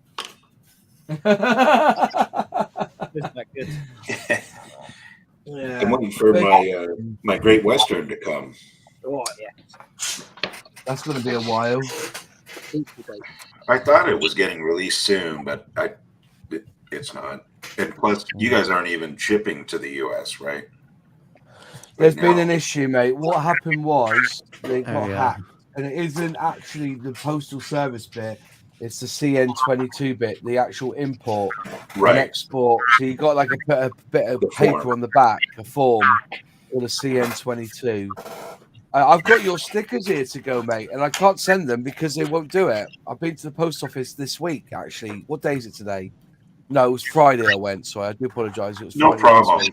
Isn't that good? Yeah. I'm waiting for my Great Western to come. Oh yeah, that's going to be a while. I thought it was getting released soon, but it's not. And plus, you guys aren't even shipping to the US, right? There's been an issue, mate. What happened was they got hacked, and it isn't actually the postal service bit. It's the CN22 bit, the actual import and export. So you got like a bit of paper on the back, a form with a CN22. I've got your stickers here to go, mate, and I can't send them because they won't do it. I've been to the post office this week, actually. What day is it today? No, it was Friday I went, so I do apologise. It was no Friday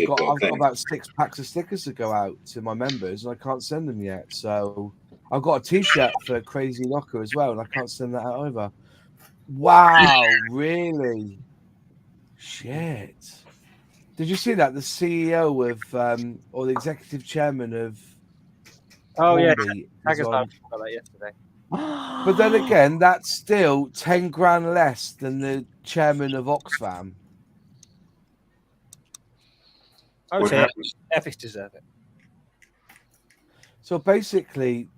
problem. I've got about 6 packs of stickers to go out to my members, and I can't send them yet. So I've got a T-shirt for Crazy Locker as well, and I can't send that out over. Wow, really? Shit. Did you see that? The CEO of, or the executive chairman of Hornby is on. About that yesterday. But then again, that's still 10 grand less than the chairman of Oxfam. I would say Airfix deserve it. So basically,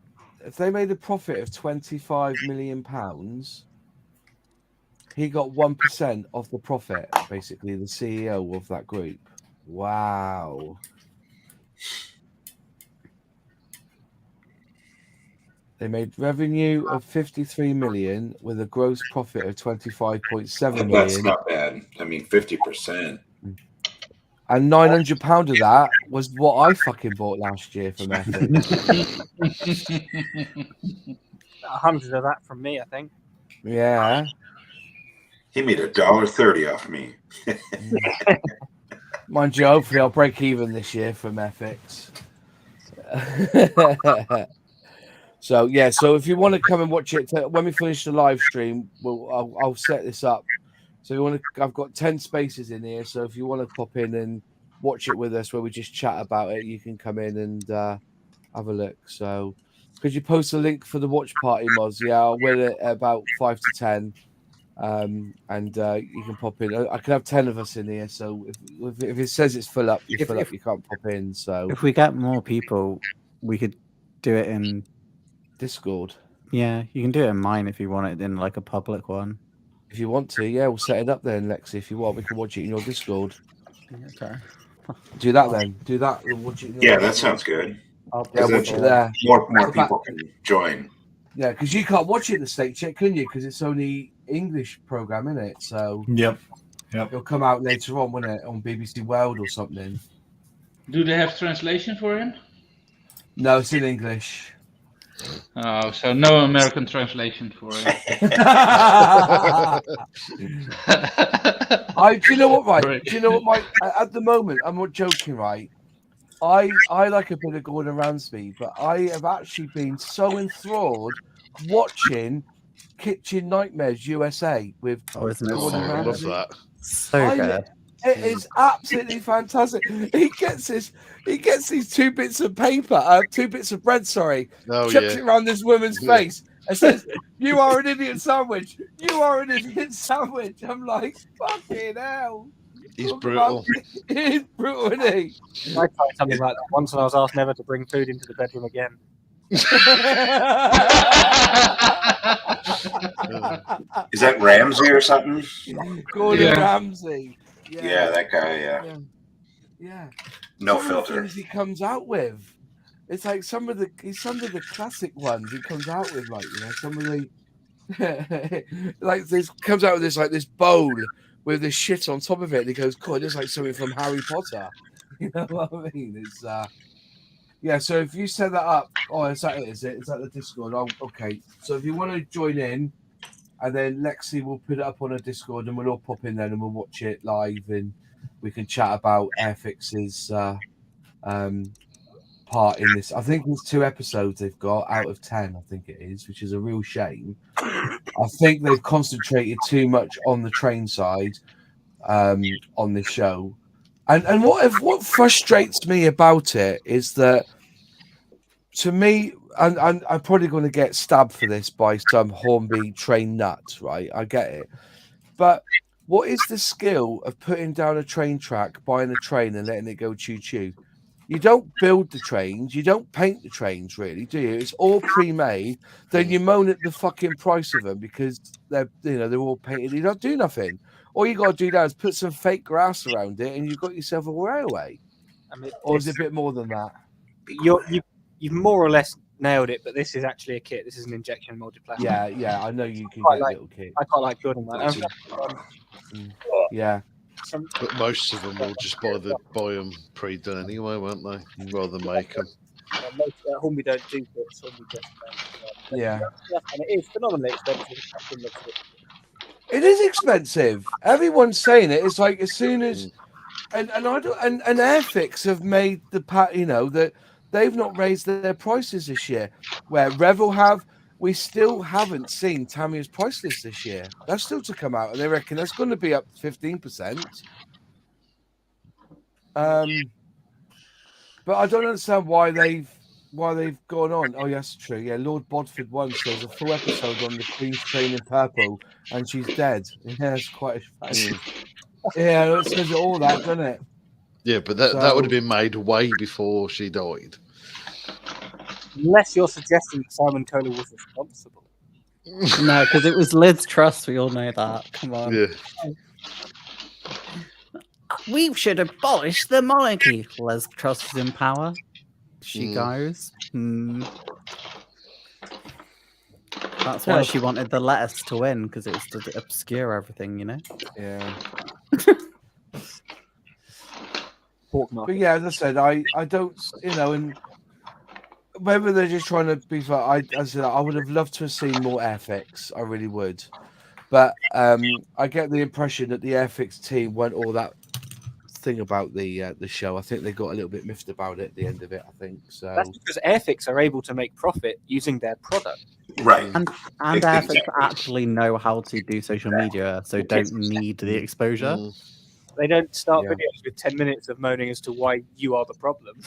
if they made a profit of £25 million, he got 1% of the profit, basically, the CEO of that group. Wow. They made revenue of 53 million with a gross profit of 25.7 million. That's not bad. I mean, 50%. And £900 of that was what I fucking bought last year from Airfix. 100 of that from me, I think. Yeah. He made $1.30 off me. Mind you, hopefully I'll break even this year from FX. So yeah, so if you want to come and watch it when we finish the live stream, I'll set this up. So you want to? I've got 10 spaces in here. So if you want to pop in and watch it with us, where we just chat about it, you can come in and have a look. So could you post a link for the watch party, Moz? Yeah, I'll win it at about 5 to 10. And you can pop in. I can have 10 of us in here. So if it says it's full up, you full up. You can't pop in. So if we get more people, we could do it in Discord. Yeah, you can do it in mine if you want it in like a public one. If you want to, yeah, we'll set it up then, Lexi. If you want, we can watch it in your Discord. Okay. Do that then. Do that. We'll watch it. Yeah, that sounds good. Yeah, watch it there. More people can join. Yeah, because you can't watch it in the States yet, can you? Because it's only English program, isn't it? So Yep. It'll come out later on, won't it, on BBC World or something? Do they have translation for him? No, it's in English. Oh, so no American translation for him. Do you know what, right? Right. Do you know what, at the moment, I'm not joking, right? I like a bit of Gordon Ramsay, but I have actually been so enthralled watching Kitchen Nightmares USA with isn't it Gordon so I love Ramsay. that. So good. It is absolutely fantastic. He gets these 2 bits of paper, 2 bits of bread, sorry, Oh chucks yeah. it around this woman's Yeah. face and says, "You are an idiot sandwich. You are an idiot sandwich." I'm like, fucking hell. He's Talk brutal. He's brutal, isn't he? I tried something like that once, and I was asked never to bring food into the bedroom again. Is that Ramsey or something? Gordon Yeah. Ramsay. Yeah, that guy. Yeah, Yeah. no Some of the filter. things he comes out with. It's like some of the classic ones he comes out with, like, you know, some of the like this comes out with this bowl with this shit on top of it, and he goes, "God, it's like something from Harry Potter." You know what I mean? It's yeah. So if you set that up, is that it? Is it? Is that the Discord? Oh, okay. So if you want to join in, and then Lexi will put it up on a Discord, and we'll all pop in then, and we'll watch it live, and we can chat about Airfix's part in this. I think there's 2 episodes they've got out of 10. I think it is, which is a real shame. I think they've concentrated too much on the train side on this show, and what frustrates me about it is that, to me, and I'm probably going to get stabbed for this by some Hornby train nut, right? I get it, but what is the skill of putting down a train track, buying a train, and letting it go choo-choo? You don't build the trains, you don't paint the trains, really, do you? It's all pre-made. Then you moan at the fucking price of them because they're all painted. You don't do nothing. All you got to do now is put some fake grass around it, and you've got yourself a railway. I mean, Or is it a bit more than that? You've more or less nailed it, but this is actually a kit. This is an injection molded plastic. Yeah. I know you can Quite get like- little kit. I quite like building that. Yeah. But most of them will just buy them pre-done anyway, won't they? Rather than make them. Most Hornby don't do kits. Hornby just Yeah. and it is phenomenally expensive. It is expensive. Everyone's saying it. It's like as soon as and Airfix have made the that they've not raised their prices this year. Where Revel have, we still haven't seen Tamiya's price list this year. That's still to come out, and they reckon that's going to be up 15%. But I don't understand why they've gone on. Oh, yes, true. Yeah, Lord Bodford once says a full episode on the Queen's train in purple, and she's dead. Yeah, that's quite a yeah, it says it all, that, doesn't it? Yeah, but that would have been made way before she died. Unless you're suggesting that Simon Kohler was responsible. No, because it was Liz Truss. We all know that. Come on. Yeah. We should abolish the monarchy. Liz Truss is in power. She goes. That's why she wanted the lettuce to win, because it was to obscure everything, you know? Yeah. Pork But market. yeah, as I said, I don't, and whether they're just trying to be fun, I would have loved to have seen more Airfix. I really would. But I get the impression that the Airfix team weren't all that thing about the show. I think they got a little bit miffed about it at the end of it, I think. So That's because Airfix are able to make profit using their product. Right. And Exactly. Airfix actually know how to do social media, so don't need the exposure. They don't start Yeah. videos with 10 minutes of moaning as to why you are the problem.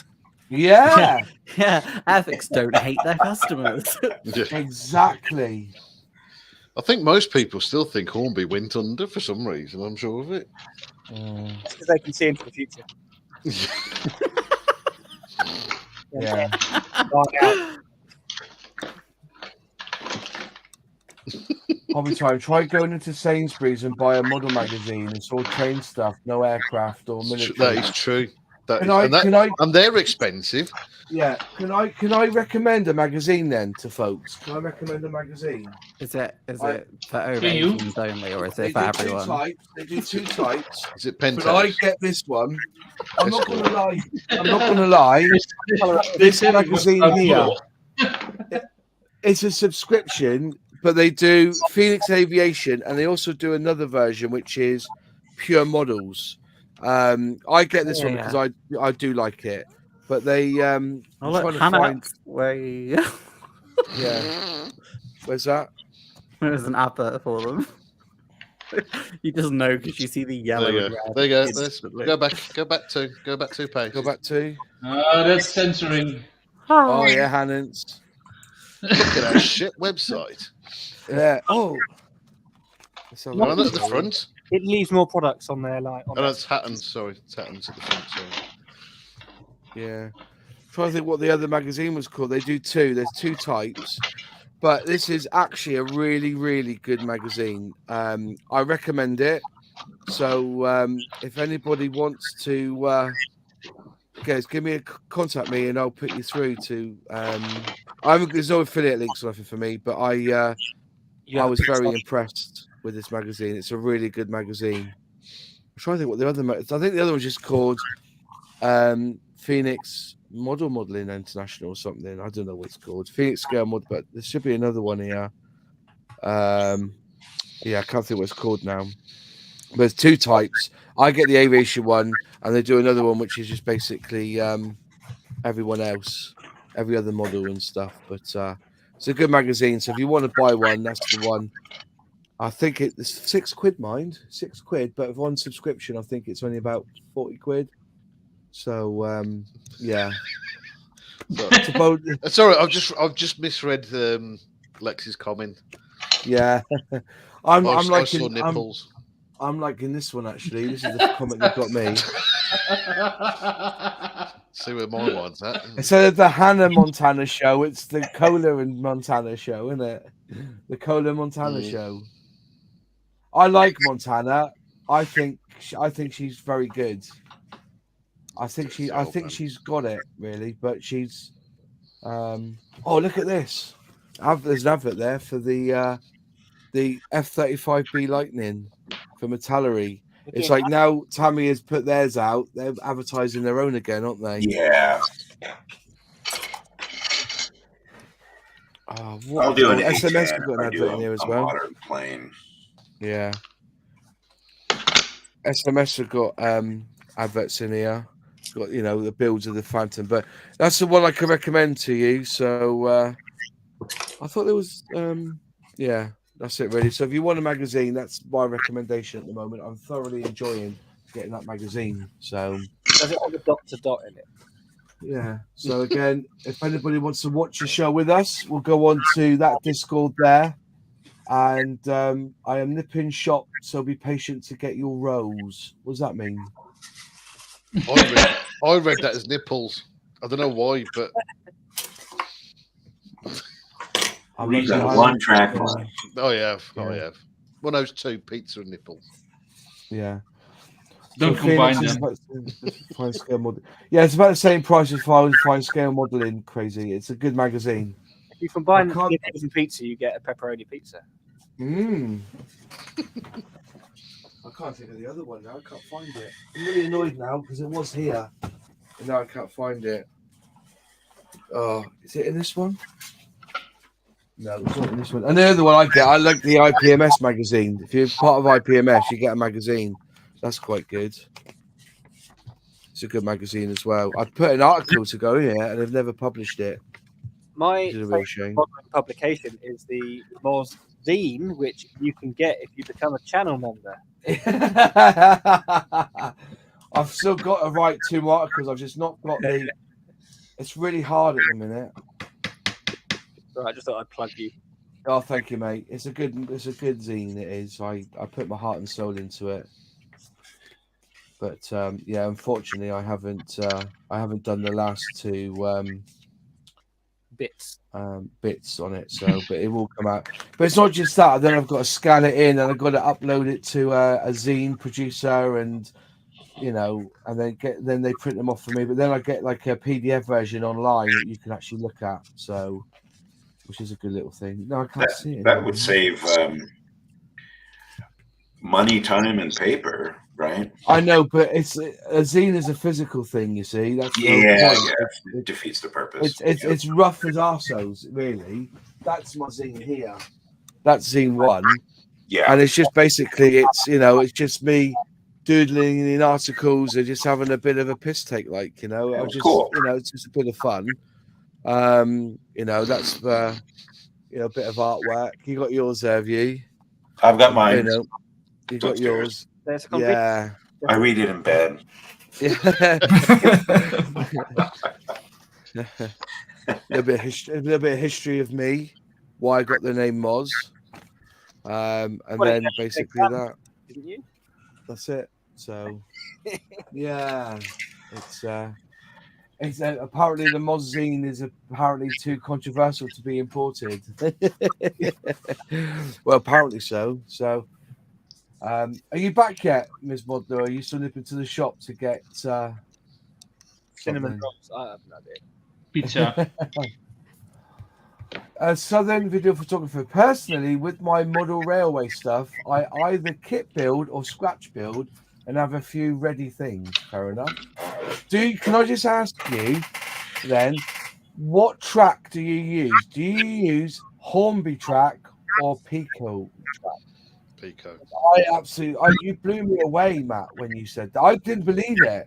yeah, Yeah, Airfix don't hate their customers. Yeah. exactly. I think most people still think Hornby went under for some reason. I'm sure of it. That's because they can see into the future. Yeah. Hobby time. Try going into Sainsbury's and buy a model magazine. It's all train stuff, no aircraft or military. That is true. And they're expensive. Yeah. Can I recommend a magazine then to folks? Can I recommend a magazine? Is it for over Can you? 18s only, or is They it for do everyone? two types. They do two types. Is it But I Penthouse? get this one. I'm not Escort. gonna lie. I'm not gonna lie. This magazine here, it's a subscription, but they do Phoenix Aviation, and they also do another version which is pure models. I get this one because I do like it, but they I'm Oh, trying look, to Hannah, find. way. Yeah, where's that? There's an advert for them. You just know because you see the yellow. There you and go. red. There you go. It's Let's lovely. go back two pages. Go back to. That's censoring. Oh yeah, Hannons. Look at that shit website. Yeah. Oh. Let's have a One look. at the front. It leaves more products on there, like on Oh, that. that's Hatton's. Sorry, it's Hatton's at the front. Sorry. Yeah. Trying to think what the other magazine was called. They do two. There's two types, but this is actually a really, really good magazine. I recommend it. So if anybody wants to, guys, give me contact me and I'll put you through to. There's no affiliate links or nothing for me, but I was very impressed with this magazine. It's a really good magazine. I'm trying to think what the other. I think the other one's just called Phoenix Modeling International or something. I don't know what it's called. Phoenix Scale Mod, but there should be another one here. Yeah, I can't think what it's called now. But there's two types. I get the aviation one, and they do another one which is just basically everyone else, every other model and stuff. But it's a good magazine. So if you want to buy one, that's the one. I think it's £6, mind, £6. But if on subscription, I think it's only about £40. So yeah. Sorry, I've just misread Lex's comment. Yeah, I saw nipples. I'm liking this one actually. This is the comment that got me. See where my one's at. Instead of the Hannah Montana show, it's the Cola and Montana show, isn't it? The Cola Montana show. I like Montana. I think she's very good. I think she's got it really, but she's. Oh, look at this! There's an advert there for the F-35B Lightning for Metallurgy. It's like now Tamiya has put theirs out. They're advertising their own again, aren't they? Yeah. Oh, I'll do an SMS A10 have got an if I do advert in here as a well. modern plane. Yeah. SMS have got adverts in here. Got the builds of the Phantom, but that's the one I can recommend to you. So I thought there was yeah, that's it really. So if you want a magazine, that's my recommendation at the moment. I'm thoroughly enjoying getting that magazine. So Does it have a dot to dot in it? yeah. So again, if anybody wants to watch the show with us, we'll go on to that Discord there. And I am nipping shop, so be patient to get your rolls. What does that mean? I read that as nipples. I don't know why, but Reason one track mind. I have. Well, those two, pizza and nipples. Yeah. Don't combine them. Fine scale model. Yeah, it's about the same price as fine scale modeling. Crazy. It's a good magazine. If you combine nipples and pizza, you get a pepperoni pizza. I can't think of the other one now. I can't find it. I'm really annoyed now because it was here. And now I can't find it. Oh, is it in this one? No, it's not in this one. And the other one I like the IPMS magazine. If you're part of IPMS, you get a magazine. That's quite good. It's a good magazine as well. I put an article to go in here and they've never published it. My real shame. publication is the Moz zine, which you can get if you become a channel member. I've still got to write 2 articles. I've just not got the. It's really hard at the minute. So I just thought I'd plug you. Oh, thank you, mate. It's a good zine. It is. I put my heart and soul into it. But yeah, unfortunately, I haven't done the last 2 bits on it. So, but it will come out. But it's not just that. Then I've got to scan it in, and I've got to upload it to a zine producer, and you know, and then they print them off for me. But then I get like a PDF version online that you can actually look at. So, which is a good little thing. No, I can't see it. That would save money, time, and paper, right? I know, but it's a zine is a physical thing. You see, that's the whole point. It defeats the purpose. It's rough as arseholes, really. That's my zine here. That's zine 1. Yeah, and it's just basically it's just me doodling in articles and just having a bit of a piss take, like, you know. I just cool. It's just a bit of fun. That's a bit of artwork. You got yours there, have you? I've got mine. You got yours. There's a Yeah. I read it in bed. Yeah. a little bit of history of me, why I got the name Moz. And then basically that. Didn't you? That's it. So yeah, it's apparently the Moz zine is apparently too controversial to be imported. Well, apparently so. So, are you back yet, Ms. Modler? Are you still nipping to the shop to get Cinnamon rolls. I have no idea. Pizza. A Southern video photographer. Personally, with my model railway stuff, I either kit build or scratch build and have a few ready things. Fair enough. Can I just ask you then, what track do you use? Do you use Hornby track or Pico track? Pico. You blew me away, Matt, when you said that. I didn't believe it.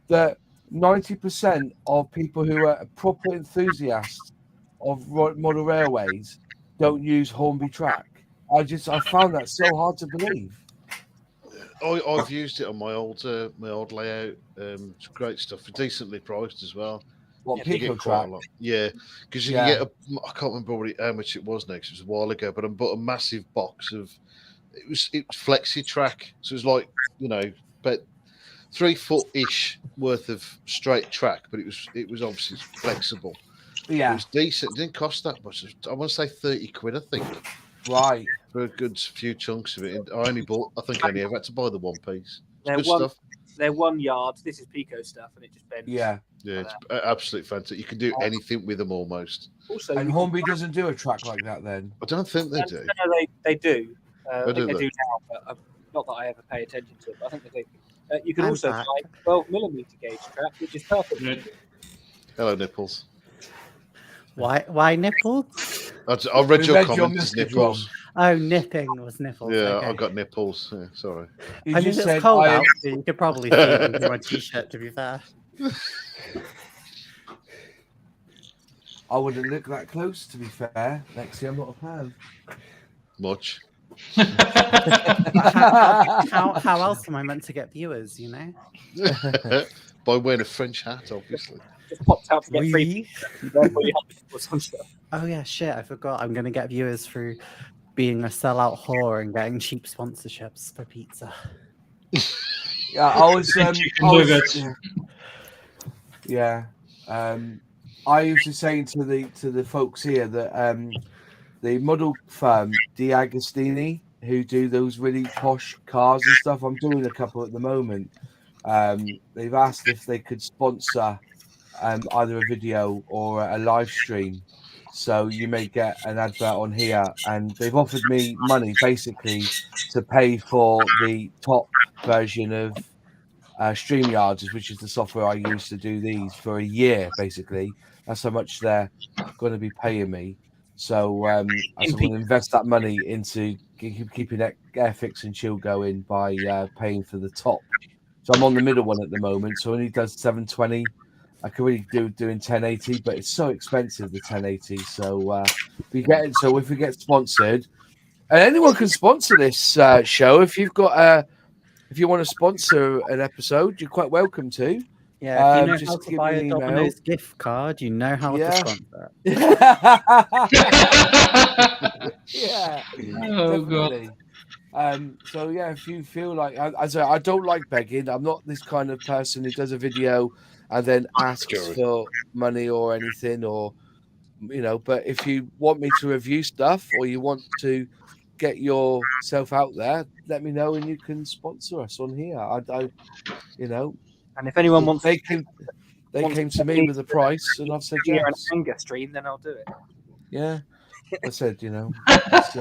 That 90% of people who are proper enthusiasts of model railways don't use Hornby track. I found that so hard to believe. I've used it on my old layout. It's great stuff. Decently priced as well. What, Pico track? Yeah, because you can get I can't remember how much it was now, because it was a while ago, but I bought a massive box of it was flexi track, so it was like, about 3 foot ish worth of straight track, but it was obviously flexible. Yeah, it was decent. It didn't cost that much. I want to say 30 quid, I think. Right. For a good few chunks of it. And I only ever had to buy the one piece. They're 1 yard. This is Pico stuff, and it just bends. Yeah. Yeah, it's absolutely fantastic. You can do anything with them almost. Also, and Hornby doesn't do a track like that then? I don't think they do. No, they do. I think they do now, but not that I ever pay attention to it, but I think they do. You can also buy 12mm gauge track, which is perfect. Hello, nipples. Why nipples? I read your comments as nipples. Oh, nipping was nipples. Yeah, okay. I got nipples. Yeah, sorry. I mean, it's cold out, so you could probably see it with my t-shirt, to be fair. I wouldn't look that close, to be fair. Lexi, I'm not a fan. Much. How else am I meant to get viewers, By wearing a French hat, obviously. Just popped out to get free. Oh yeah, shit! I forgot. I'm gonna get viewers through being a sellout whore and getting cheap sponsorships for pizza. Yeah, I was I used to say to the folks here that the model firm D'Agostini, who do those really posh cars and stuff, I'm doing a couple at the moment. They've asked if they could sponsor either a video or a live stream, so you may get an advert on here, and they've offered me money basically to pay for the top version of StreamYards, which is the software I use to do these, for a year. Basically, that's how much they're going to be paying me. So I'm going to invest that money into keeping Airfix and Chill going by paying for the top. So I'm on the middle one at the moment, so only does 720. I could really do doing 1080, but it's so expensive, the 1080. So if we get sponsored, and anyone can sponsor this show. If you've got if you want to sponsor an episode, you're quite welcome to. Yeah, if you know how to buy a Domino's gift card, you know how to sponsor it. Yeah. Oh god. So yeah, if you feel like I don't like begging. I'm not this kind of person who does a video and then asks for money or anything, or but if you want me to review stuff or you want to get yourself out there, let me know and you can sponsor us on here. I you know, And if anyone wants, they came to me with a price, and I've said hear an yes. anger stream, then I'll do it. Yeah, I said, you know, it's,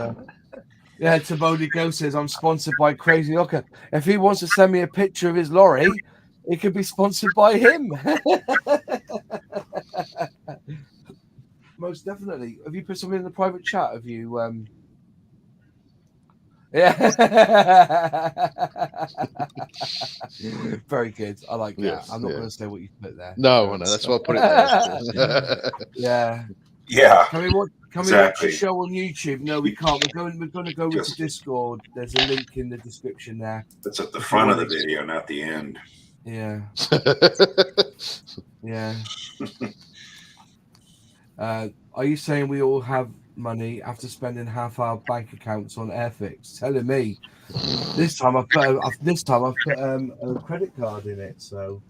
yeah. Taboni Go says I'm sponsored by Crazy Locker. If he wants to send me a picture of his lorry, it could be sponsored by him. Most definitely. Have you put something in the private chat? Have you? Yeah. Very good. I like that. Yes, I'm not yeah. going to say what you put there. No, that's why I put it there. Yeah. Yeah. Can we watch Exactly. a show on YouTube? No, we can't. We're going to go with Just- Discord. There's a link in the description there. That's at the front of the video, not the end. Yeah. Yeah. Are you saying we all have money after spending half our bank accounts on Airfix? Telling me. This time I've put a credit card in it, so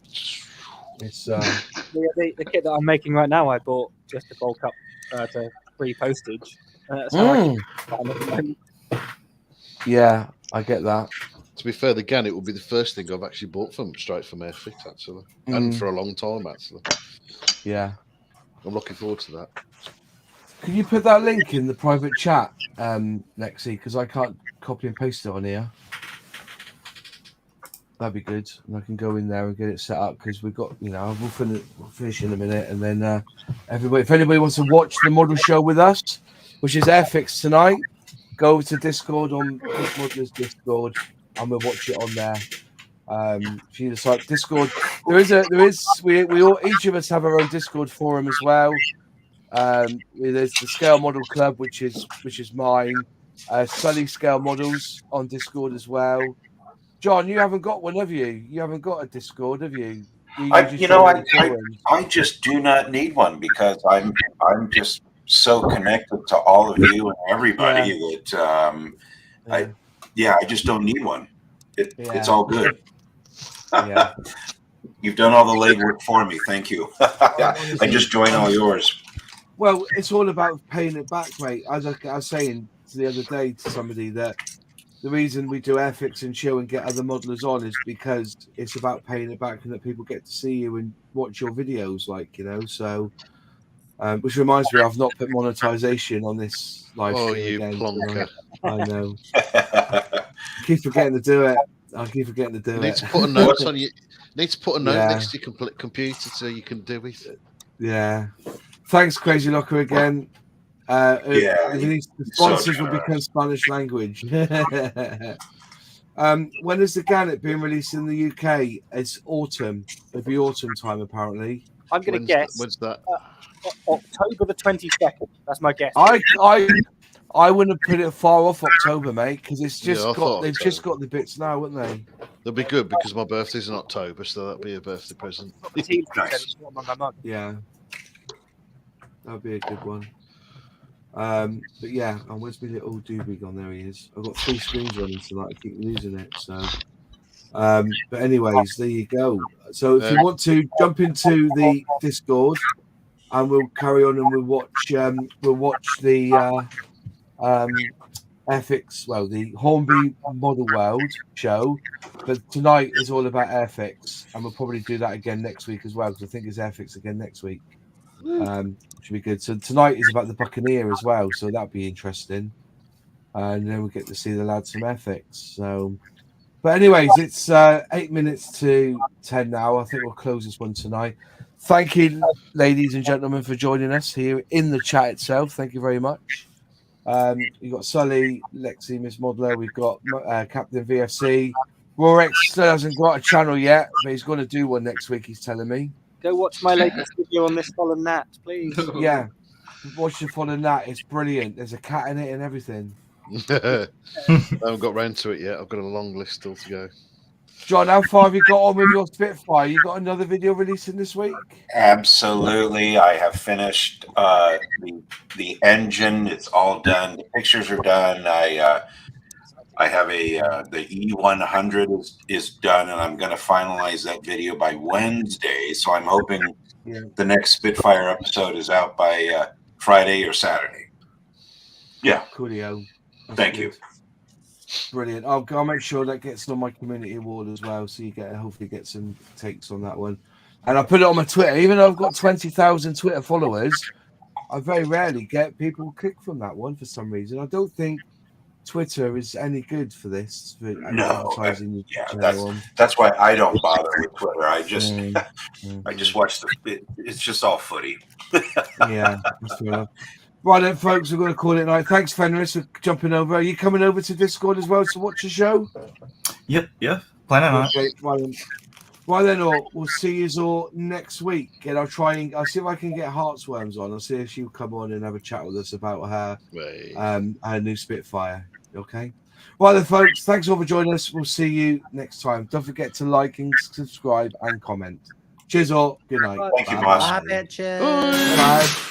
it's The kit that I'm making right now, I bought just to bulk up to free postage. That's how I keep yeah, I get that. To be fair, the Gannet will be the first thing I've actually bought straight from Airfix, actually, and for a long time, actually. Yeah, I'm looking forward to that. Can you put that link in the private chat, Lexi? Because I can't copy and paste it on here. That'd be good, and I can go in there and get it set up because we've got, we'll finish in a minute, and then everybody, if anybody wants to watch the model show with us, which is Airfix tonight, go to Discord on Chris Modeller's Discord, and we'll watch it on there. If you decide Discord, we all, each of us have our own Discord forum as well. There's the Scale Model Club, which is mine. Sully Scale Models on Discord as well. John, you haven't got one, have you? You haven't got a Discord, have you? I just do not need one because I'm just so connected to all of you and everybody that I just don't need one. It's all good. Yeah. You've done all the legwork for me. Thank you. I just join all yours. Well, it's all about paying it back, mate. As I was saying the other day to somebody, that the reason we do Airfix and Chill and get other modelers on is because it's about paying it back and that people get to see you and watch your videos, so which reminds me, I've not put monetization on this live stream again. Plonker. I know. I keep forgetting to do it. You need to put a note on you. Need to put a note next to your computer so you can do it. Yeah. Thanks, Crazy Locker, again. The sponsors will become Spanish language. When is the Gannet being released in the UK? It's autumn. It'll be autumn time, apparently. I'm going to guess. When's that? October the 22nd. That's my guess. I wouldn't have put it far off October, mate, because it's just they've October. just got the bits now, haven't they? They'll be good because my birthday's in October, so that'll be a birthday present. Nice. Yeah, that'll be a good one. But yeah, and where's my little doobie gone? There he is. I've got 3 screens running tonight. I keep losing it. So, but anyways, there you go. So if you want to jump into the Discord, and we'll carry on and we'll watch the Airfix, the Hornby Model World show. But tonight is all about Airfix, and we'll probably do that again next week as well, because I think it's Airfix again next week. Should be good. So tonight is about the Buccaneer as well, so that'll be interesting. And then we get to see the lads from Airfix. So, but anyways, it's 8 minutes to 10 now. I think we'll close this one tonight. Thank you, ladies and gentlemen, for joining us here in the chat itself. Thank you very much. You've got Sully, Lexi, Miss Modeler. We've got Captain VFC. Rorex still hasn't got a channel yet, but he's going to do one next week, he's telling me. Go watch my latest video on this fallen gnat, please. Yeah, watch the fallen gnat. It's brilliant. There's a cat in it and everything. I haven't got round to it yet. I've got a long list still to go. John, how far have you got on with your Spitfire? You got another video releasing this week? Absolutely. I have finished the engine. It's all done. The pictures are done. I have the E100 is done, and I'm going to finalize that video by Wednesday. So I'm hoping the next Spitfire episode is out by Friday or Saturday. Yeah. Coolio. Thank you. Brilliant. I'll make sure that gets on my community award as well, so you hopefully get some takes on that one. And I put it on my Twitter. Even though I've got 20,000 Twitter followers, I very rarely get people click from that one for some reason. I don't think Twitter is any good for this. For advertising that's why I don't bother with Twitter. I just I just watch it's just all footy. Yeah, that's fair enough. Right then, folks, we're going to call it a night. Thanks, Fenris, for jumping over. Are you coming over to Discord as well to watch the show? Yep. Planning on it. Right then, all. We'll see you all next week, and I'll see if I can get Heartsworms on. I'll see if she'll come on and have a chat with us about her new Spitfire. Okay. Right then, folks. Thanks all for joining us. We'll see you next time. Don't forget to like and subscribe and comment. Cheers all. Good night. Thank you, boss. Bye, bitches. Bye.